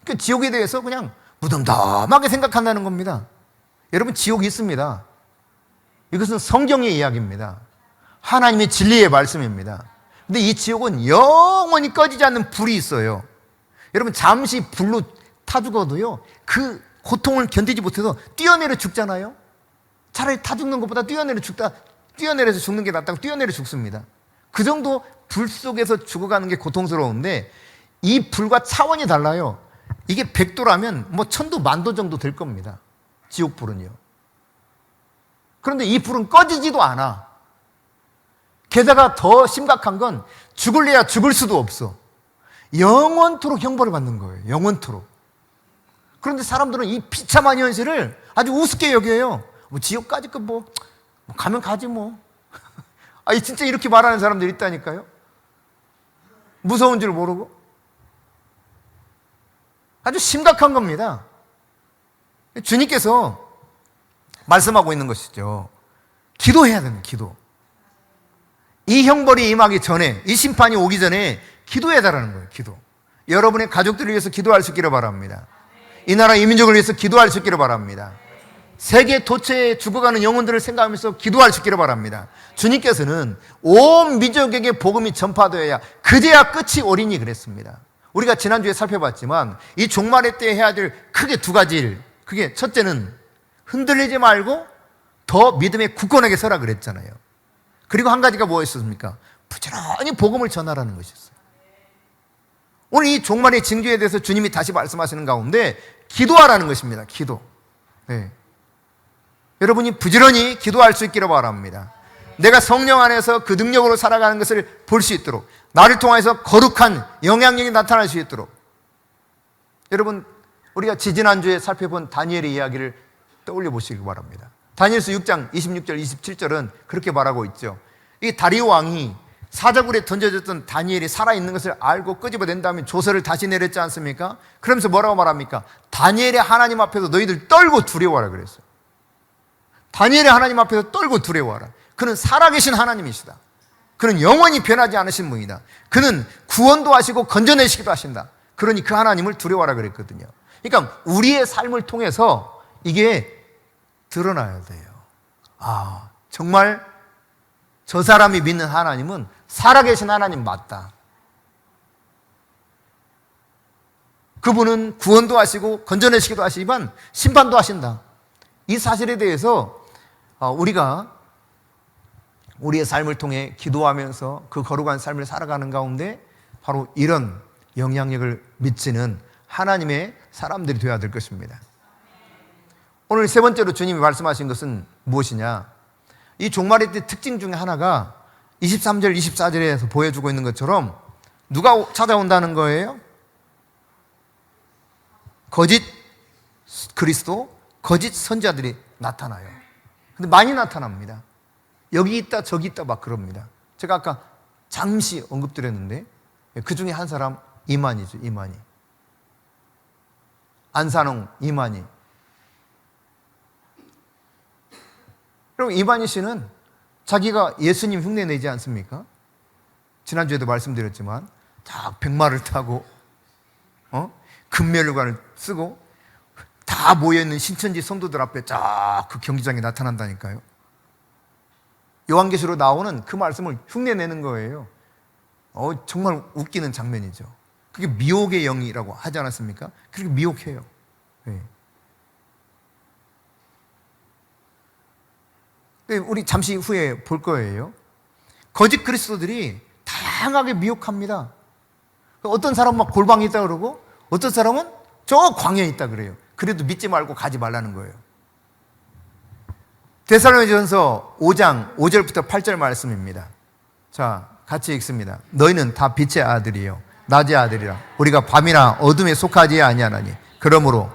그러니까 지옥에 대해서 그냥 무덤덤하게 생각한다는 겁니다. 여러분, 지옥이 있습니다. 이것은 성경의 이야기입니다. 하나님의 진리의 말씀입니다. 근데 이 지옥은 영원히 꺼지지 않는 불이 있어요. 여러분, 잠시 불로 타 죽어도요, 그 고통을 견디지 못해서 뛰어내려 죽잖아요. 차라리 타 죽는 것보다 뛰어내려서 죽는 게 낫다고 뛰어내려 죽습니다. 그 정도 불 속에서 죽어가는 게 고통스러운데 이 불과 차원이 달라요. 이게 100도라면 뭐 1000도, 10,000도 정도 될 겁니다. 지옥 불은요. 그런데 이 불은 꺼지지도 않아. 게다가 더 심각한 건 죽을래야 죽을 수도 없어. 영원토록 형벌을 받는 거예요. 영원토록. 그런데 사람들은 이 비참한 현실을 아주 우습게 여겨요. 뭐 지옥까지 뭐 가면 가지 뭐. 진짜 이렇게 말하는 사람들이 있다니까요. 무서운 줄 모르고. 아주 심각한 겁니다. 주님께서 말씀하고 있는 것이죠. 기도해야 됩니다. 기도. 이 형벌이 임하기 전에, 이 심판이 오기 전에 기도해달라는 거예요. 기도. 여러분의 가족들을 위해서 기도할 수 있기를 바랍니다. 이 나라 이 민족을 위해서 기도할 수 있기를 바랍니다. 세계 도처에 죽어가는 영혼들을 생각하면서 기도할 수 있기를 바랍니다. 주님께서는 온 민족에게 복음이 전파되어야 그제야 끝이 오리니 그랬습니다. 우리가 지난주에 살펴봤지만 이 종말의 때에 해야 될 크게 두 가지 일, 그게 첫째는 흔들리지 말고 더 믿음에 굳건하게 서라 그랬잖아요. 그리고 한 가지가 뭐였습니까? 부지런히 복음을 전하라는 것이었어요. 오늘 이 종말의 징조에 대해서 주님이 다시 말씀하시는 가운데 기도하라는 것입니다. 기도. 네. 여러분이 부지런히 기도할 수 있기를 바랍니다. 내가 성령 안에서 그 능력으로 살아가는 것을 볼 수 있도록, 나를 통해서 거룩한 영향력이 나타날 수 있도록. 여러분, 우리가 지지난주에 살펴본 다니엘의 이야기를 떠올려 보시기 바랍니다. 다니엘서 6장 26절 27절은 그렇게 말하고 있죠. 이 다리오 왕이 사자굴에 던져졌던 다니엘이 살아있는 것을 알고 끄집어낸 다음에 조서를 다시 내렸지 않습니까? 그러면서 뭐라고 말합니까? 다니엘의 하나님 앞에서 너희들 떨고 두려워하라 그랬어요. 다니엘의 하나님 앞에서 떨고 두려워하라. 그는 살아계신 하나님이시다. 그는 영원히 변하지 않으신 분이다. 그는 구원도 하시고 건져내시기도 하신다. 그러니 그 하나님을 두려워하라 그랬거든요. 그러니까 우리의 삶을 통해서 이게 드러나야 돼요. 정말 저 사람이 믿는 하나님은 살아계신 하나님 맞다. 그분은 구원도 하시고 건져내시기도 하시지만 심판도 하신다. 이 사실에 대해서 우리가 우리의 삶을 통해 기도하면서 그 거룩한 삶을 살아가는 가운데 바로 이런 영향력을 미치는 하나님의 사람들이 되어야 될 것입니다. 오늘 세 번째로 주님이 말씀하신 것은 무엇이냐? 이 종말의 때 특징 중에 하나가 23절, 24절에서 보여주고 있는 것처럼 누가 찾아온다는 거예요? 거짓 그리스도, 거짓 선지자들이 나타나요. 근데 많이 나타납니다. 여기 있다 저기 있다 막 그럽니다. 제가 아까 잠시 언급드렸는데 그 중에 한 사람 이만희죠. 이만희. 안산홍 이만희. 그럼 이만희 씨는 자기가 예수님 흉내 내지 않습니까? 지난주에도 말씀드렸지만 다 백마를 타고 금면류관을 쓰고 다 모여있는 신천지 성도들 앞에 쫙 그 경기장에 나타난다니까요. 요한계시로 나오는 그 말씀을 흉내내는 거예요. 정말 웃기는 장면이죠. 그게 미혹의 영이라고 하지 않았습니까? 그렇게 미혹해요. 네. 우리 잠시 후에 볼 거예요. 거짓 그리스도들이 다양하게 미혹합니다. 어떤 사람은 막 골방에 있다 그러고 어떤 사람은 저 광야에 있다 그래요. 그래도 믿지 말고 가지 말라는 거예요. 데살로니가전서 5장 5절부터 8절 말씀입니다. 자, 같이 읽습니다. 너희는 다 빛의 아들이요 낮의 아들이라 우리가 밤이나 어둠에 속하지 아니하나니 그러므로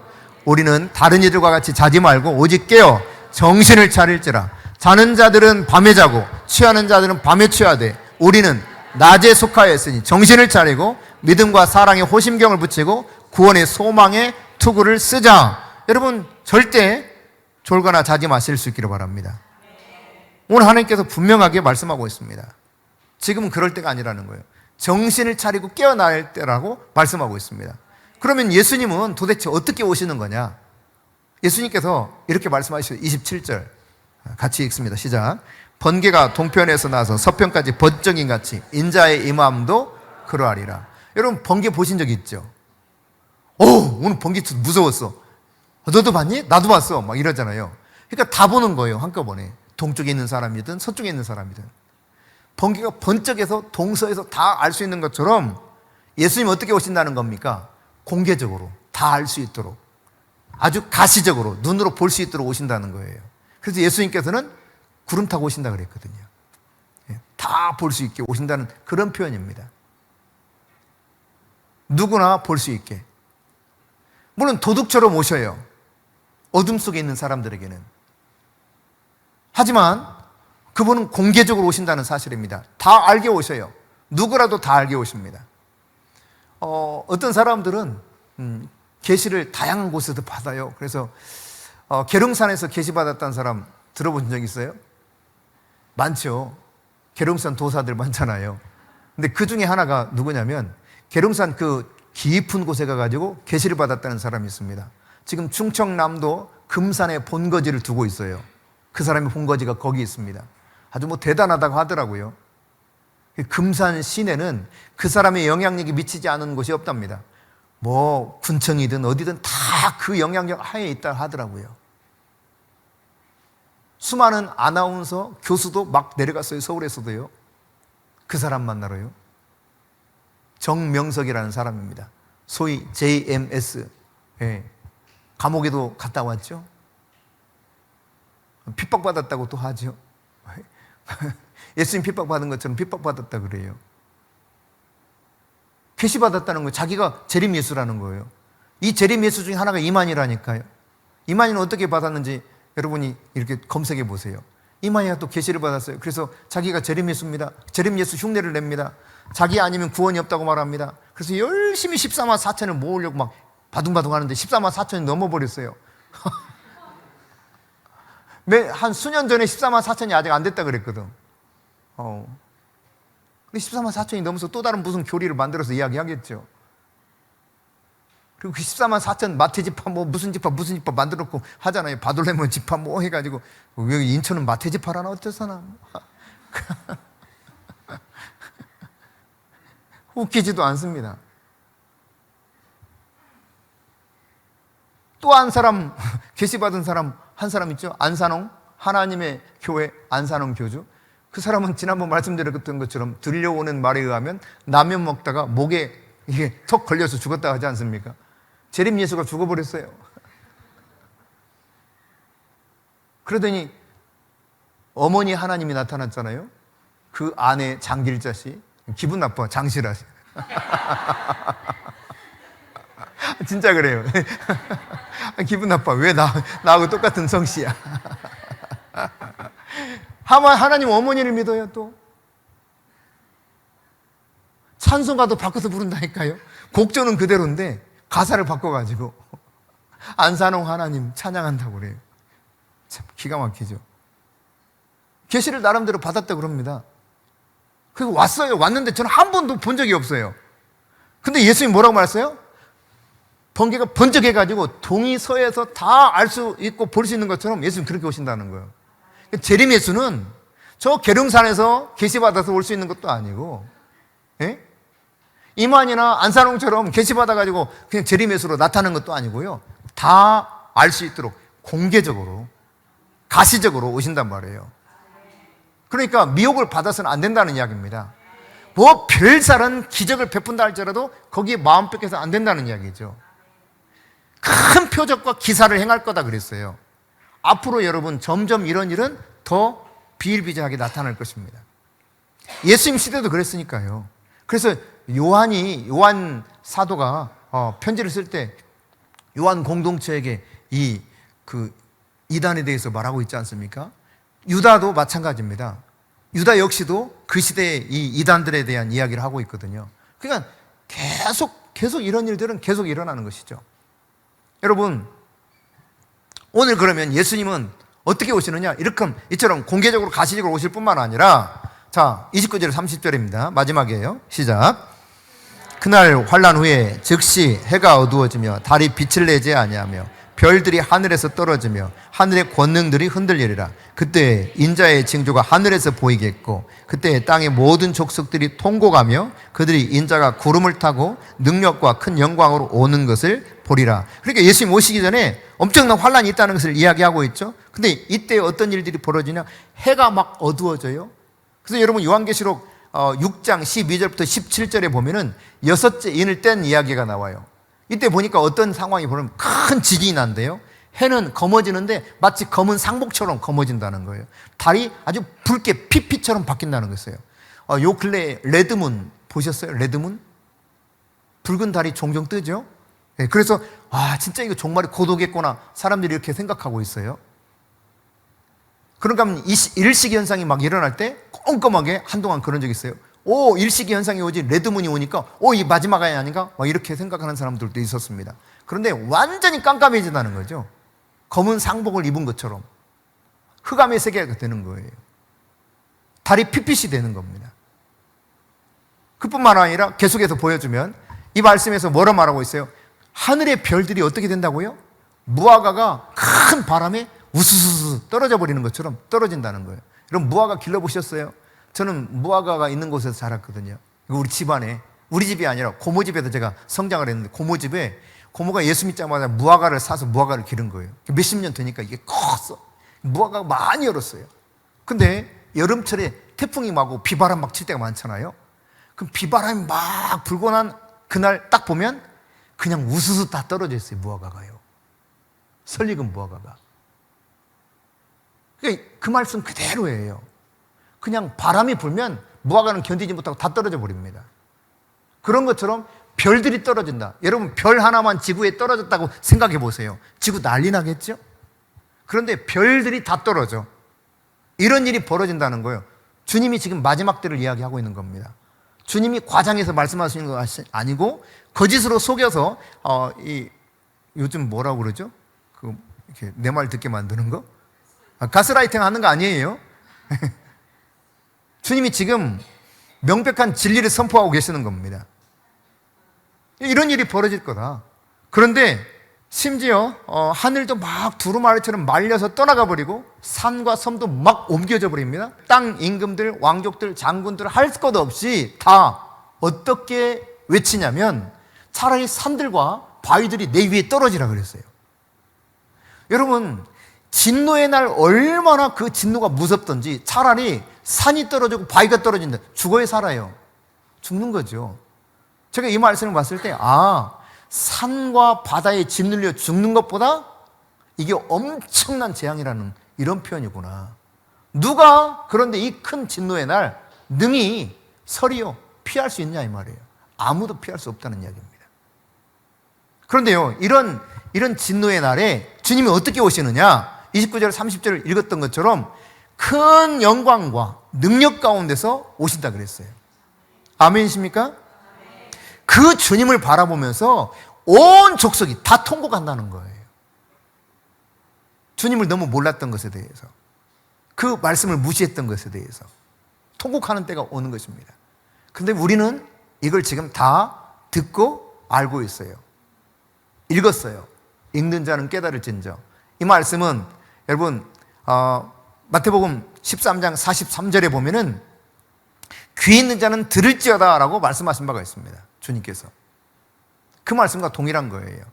우리는 다른 이들과 같이 자지 말고 오직 깨어 정신을 차릴지라. 자는 자들은 밤에 자고 취하는 자들은 밤에 취하되 우리는 낮에 속하였으니 정신을 차리고 믿음과 사랑에 호심경을 붙이고 구원의 소망에 투구를 쓰자. 여러분 절대 졸거나 자지 마실 수 있기를 바랍니다. 오늘 하나님께서 분명하게 말씀하고 있습니다. 지금은 그럴 때가 아니라는 거예요. 정신을 차리고 깨어날 때라고 말씀하고 있습니다. 그러면 예수님은 도대체 어떻게 오시는 거냐? 예수님께서 이렇게 말씀하시죠. 27절 같이 읽습니다. 시작. 번개가 동편에서 나서 서편까지 번쩍인같이 인자의 임함도 그러하리라. 여러분 번개 보신 적 있죠? 오늘 번개 무서웠어. 너도 봤니? 나도 봤어. 막 이러잖아요. 그러니까 다 보는 거예요. 한꺼번에. 동쪽에 있는 사람이든 서쪽에 있는 사람이든. 번개가 번쩍해서 동서에서 다 알 수 있는 것처럼 예수님 어떻게 오신다는 겁니까? 공개적으로 다 알 수 있도록 아주 가시적으로 눈으로 볼 수 있도록 오신다는 거예요. 그래서 예수님께서는 구름 타고 오신다 그랬거든요. 다 볼 수 있게 오신다는 그런 표현입니다. 누구나 볼 수 있게. 물론 도둑처럼 오셔요. 어둠 속에 있는 사람들에게는. 하지만 그분은 공개적으로 오신다는 사실입니다. 다 알게 오셔요. 누구라도 다 알게 오십니다. 어떤 사람들은 계시를 다양한 곳에서 받아요. 그래서 계룡산에서 계시 받았다는 사람 들어본 적 있어요? 많죠. 계룡산 도사들 많잖아요. 근데 그 중에 하나가 누구냐면 계룡산 그 깊은 곳에 가가지고 계시를 받았다는 사람이 있습니다. 지금 충청남도 금산에 본거지를 두고 있어요. 그 사람의 본거지가 거기 있습니다. 아주 대단하다고 하더라고요. 금산 시내는 그 사람의 영향력이 미치지 않은 곳이 없답니다. 군청이든 어디든 다 그 영향력 하에 있다 하더라고요. 수많은 아나운서, 교수도 막 내려갔어요. 서울에서도요. 그 사람 만나러요. 정명석이라는 사람입니다. 소위 JMS. 감옥에도 갔다 왔죠. 핍박받았다고 또 하죠. 예수님 핍박받은 것처럼 핍박받았다 그래요. 계시받았다는 거예요. 자기가 재림 예수라는 거예요. 이 재림 예수 중에 하나가 이만희라니까요. 이만희는 어떻게 받았는지 여러분이 이렇게 검색해 보세요. 이만희가 또 계시를 받았어요. 그래서 자기가 재림 예수입니다. 재림 예수 흉내를 냅니다. 자기 아니면 구원이 없다고 말합니다. 그래서 열심히 14만 4천을 모으려고 막 바둥바둥 하는데 14만 4천이 넘어버렸어요. 한 수년 전에 14만 4천이 아직 안 됐다 그랬거든. 근데 14만 4천이 넘어서 또 다른 무슨 교리를 만들어서 이야기하겠죠. 그리고 그 14만 4천 마태지파 무슨 지파 만들었고 하잖아요. 바돌레몬 지파 해가지고 여기 인천은 마태지파라나 어쩌서나. 웃기지도 않습니다. 또 한 사람, 계시받은 사람 한 사람 있죠. 안산홍, 하나님의 교회 안산홍 교주. 그 사람은 지난번 말씀드렸던 것처럼 들려오는 말에 의하면 라면 먹다가 목에 이게 턱 걸려서 죽었다 하지 않습니까? 재림 예수가 죽어버렸어요. 그러더니 어머니 하나님이 나타났잖아요. 그 아내 장길자씨 기분 나빠. 장실하시. 진짜 그래요. 기분 나빠. 왜 나하고 똑같은 성씨야. 하나님 어머니를 믿어요. 또 찬송가도 바꿔서 부른다니까요. 곡조는 그대로인데 가사를 바꿔가지고 안산홍 하나님 찬양한다고 그래요. 참 기가 막히죠. 계시를 나름대로 받았다고 그럽니다. 그리고 왔어요. 왔는데 저는 한 번도 본 적이 없어요. 근데 예수님이 뭐라고 말했어요? 번개가 번쩍해가지고 동이서에서 다 알 수 있고 볼 수 있는 것처럼 예수님 그렇게 오신다는 거예요. 재림 예수는 저 계룡산에서 계시받아서 올 수 있는 것도 아니고, 이만이나 안산홍처럼 계시받아가지고 그냥 재림 예수로 나타나는 것도 아니고요. 다 알 수 있도록 공개적으로, 가시적으로 오신단 말이에요. 그러니까 미혹을 받아서는 안 된다는 이야기입니다. 별다른 기적을 베푼다 할지라도 거기에 마음 뺏겨서 안 된다는 이야기죠. 큰 표적과 기사를 행할 거다 그랬어요. 앞으로 여러분 점점 이런 일은 더 비일비재하게 나타날 것입니다. 예수님 시대도 그랬으니까요. 그래서 요한 사도가 편지를 쓸 때 요한 공동체에게 그 이단에 대해서 말하고 있지 않습니까? 유다도 마찬가지입니다. 유다 역시도 그 시대의 이 이단들에 대한 이야기를 하고 있거든요. 그러니까 계속 이런 일들은 계속 일어나는 것이죠. 여러분, 오늘 그러면 예수님은 어떻게 오시느냐? 이처럼 공개적으로 가시적으로 오실 뿐만 아니라, 자, 29절 30절입니다. 마지막이에요. 시작. 그날 환난 후에 즉시 해가 어두워지며 달이 빛을 내지 아니하며 별들이 하늘에서 떨어지며 하늘의 권능들이 흔들리리라. 그때 인자의 징조가 하늘에서 보이겠고 그때 땅의 모든 족속들이 통곡하며 그들이 인자가 구름을 타고 능력과 큰 영광으로 오는 것을 보리라. 그러니까 예수님 오시기 전에 엄청난 환난이 있다는 것을 이야기하고 있죠. 근데 이때 어떤 일들이 벌어지냐? 해가 막 어두워져요. 그래서 여러분 요한계시록 6장 12절부터 17절에 보면은 6째 인을 뗀 이야기가 나와요. 이때 보니까 어떤 상황이 벌어지면 큰 지진이 난대요. 해는 검어지는데 마치 검은 상복처럼 검어진다는 거예요. 달이 아주 붉게 피피처럼 바뀐다는 거였어요. 요 근래에 레드문 보셨어요? 레드문? 붉은 달이 종종 뜨죠. 네, 그래서 진짜 이거 정말 고도겠구나 사람들이 이렇게 생각하고 있어요. 그러니까 일식이 현상이 막 일어날 때 꼼꼼하게 한동안 그런 적이 있어요. 일식이 현상이 오지 레드문이 오니까 이 마지막이 아닌가? 막 이렇게 생각하는 사람들도 있었습니다. 그런데 완전히 깜깜해진다는 거죠. 검은 상복을 입은 것처럼 흑암의 세계가 되는 거예요. 달이 핏빛이 되는 겁니다. 그뿐만 아니라 계속해서 보여주면 이 말씀에서 뭐라 말하고 있어요? 하늘의 별들이 어떻게 된다고요? 무화과가 큰 바람에 우수수수 떨어져 버리는 것처럼 떨어진다는 거예요. 여러분 무화과 길러보셨어요? 저는 무화과가 있는 곳에서 자랐거든요. 우리 집안에, 우리 집이 아니라 고모 집에서 제가 성장을 했는데 고모 집에 고모가 예수 믿자마자 무화과를 사서 무화과를 기른 거예요. 몇십 년 되니까 이게 컸어. 무화과가 많이 열었어요. 근데 여름철에 태풍이 막 오고 비바람 막 칠 때가 많잖아요. 그럼 비바람이 막 불고 난 그날 딱 보면 그냥 우수수 다 떨어져 있어요. 무화과가요. 설익은 무화과가. 그 말씀 그대로예요. 그냥 바람이 불면 무화과는 견디지 못하고 다 떨어져 버립니다. 그런 것처럼 별들이 떨어진다. 여러분 별 하나만 지구에 떨어졌다고 생각해 보세요. 지구 난리 나겠죠? 그런데 별들이 다 떨어져. 이런 일이 벌어진다는 거예요. 주님이 지금 마지막 때를 이야기하고 있는 겁니다. 주님이 과장해서 말씀하시는 거 아니고 거짓으로 속여서 요즘 뭐라고 그러죠? 이렇게 내 말 듣게 만드는 거? 가스라이팅 하는 거 아니에요? 주님이 지금 명백한 진리를 선포하고 계시는 겁니다. 이런 일이 벌어질 거다. 그런데 심지어 하늘도 막 두루마리처럼 말려서 떠나가 버리고 산과 섬도 막 옮겨져 버립니다. 땅 임금들, 왕족들, 장군들 할 것 없이 다 어떻게 외치냐면 차라리 산들과 바위들이 내 위에 떨어지라 그랬어요. 여러분 진노의 날 얼마나 그 진노가 무섭던지 차라리 산이 떨어지고 바위가 떨어진다. 죽어야 살아요. 죽는 거죠. 제가 이 말씀을 봤을 때 산과 바다에 짓눌려 죽는 것보다 이게 엄청난 재앙이라는 이런 표현이구나. 누가 그런데 이 큰 진노의 날 능히 서리요 피할 수 있냐 이 말이에요. 아무도 피할 수 없다는 이야기입니다. 그런데요 이런 진노의 날에 주님이 어떻게 오시느냐? 29절 30절을 읽었던 것처럼 큰 영광과 능력 가운데서 오신다 그랬어요. 아멘이십니까? 그 주님을 바라보면서 온 족속이 다 통곡한다는 거예요. 주님을 너무 몰랐던 것에 대해서, 그 말씀을 무시했던 것에 대해서 통곡하는 때가 오는 것입니다. 그런데 우리는 이걸 지금 다 듣고 알고 있어요. 읽었어요. 읽는 자는 깨달을진저. 이 말씀은 여러분 마태복음 13장 43절에 보면은 귀 있는 자는 들을지어다 라고 말씀하신 바가 있습니다. 주님께서. 그 말씀과 동일한 거예요.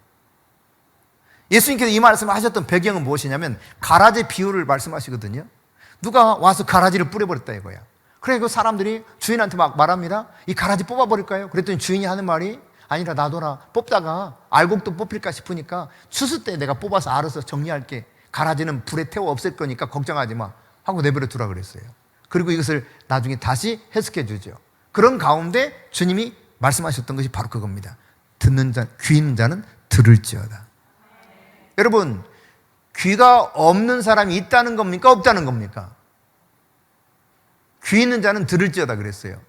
예수님께서 이 말씀을 하셨던 배경은 무엇이냐면 가라지 비유를 말씀하시거든요. 누가 와서 가라지를 뿌려버렸다 이거야. 그래 그 사람들이 주인한테 막 말합니다. 이 가라지 뽑아버릴까요? 그랬더니 주인이 하는 말이 아니라 놔둬라. 뽑다가 알곡도 뽑힐까 싶으니까 추수 때 내가 뽑아서 알아서 정리할게. 가라지는 불에 태워 없앨 거니까 걱정하지 마 하고 내버려 두라 그랬어요. 그리고 이것을 나중에 다시 해석해 주죠. 그런 가운데 주님이 말씀하셨던 것이 바로 그겁니다. 듣는 자, 귀 있는 자는 들을지어다. 여러분, 귀가 없는 사람이 있다는 겁니까? 없다는 겁니까? 귀 있는 자는 들을지어다 그랬어요.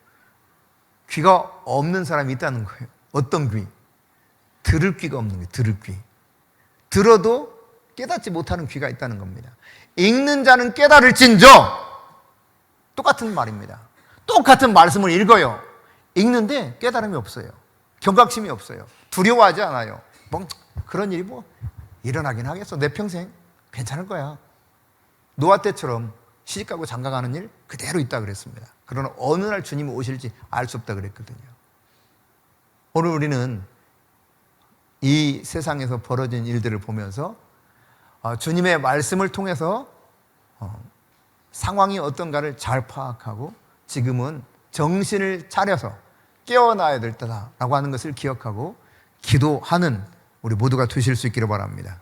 귀가 없는 사람이 있다는 거예요. 어떤 귀? 들을 귀가 없는 거예요. 들을 귀. 들어도 깨닫지 못하는 귀가 있다는 겁니다. 읽는 자는 깨달을진저, 똑같은 말입니다. 똑같은 말씀을 읽어요. 읽는데 깨달음이 없어요. 경각심이 없어요. 두려워하지 않아요. 뭐 그런 일이 뭐 일어나긴 하겠어. 내 평생 괜찮을 거야. 노아 때처럼 시집가고 장가가는 일 그대로 있다 그랬습니다. 그러나 어느 날 주님이 오실지 알 수 없다 그랬거든요. 오늘 우리는 이 세상에서 벌어진 일들을 보면서 주님의 말씀을 통해서 상황이 어떤가를 잘 파악하고 지금은 정신을 차려서 깨어나야 될 때다라고 하는 것을 기억하고 기도하는 우리 모두가 되실 수 있기를 바랍니다.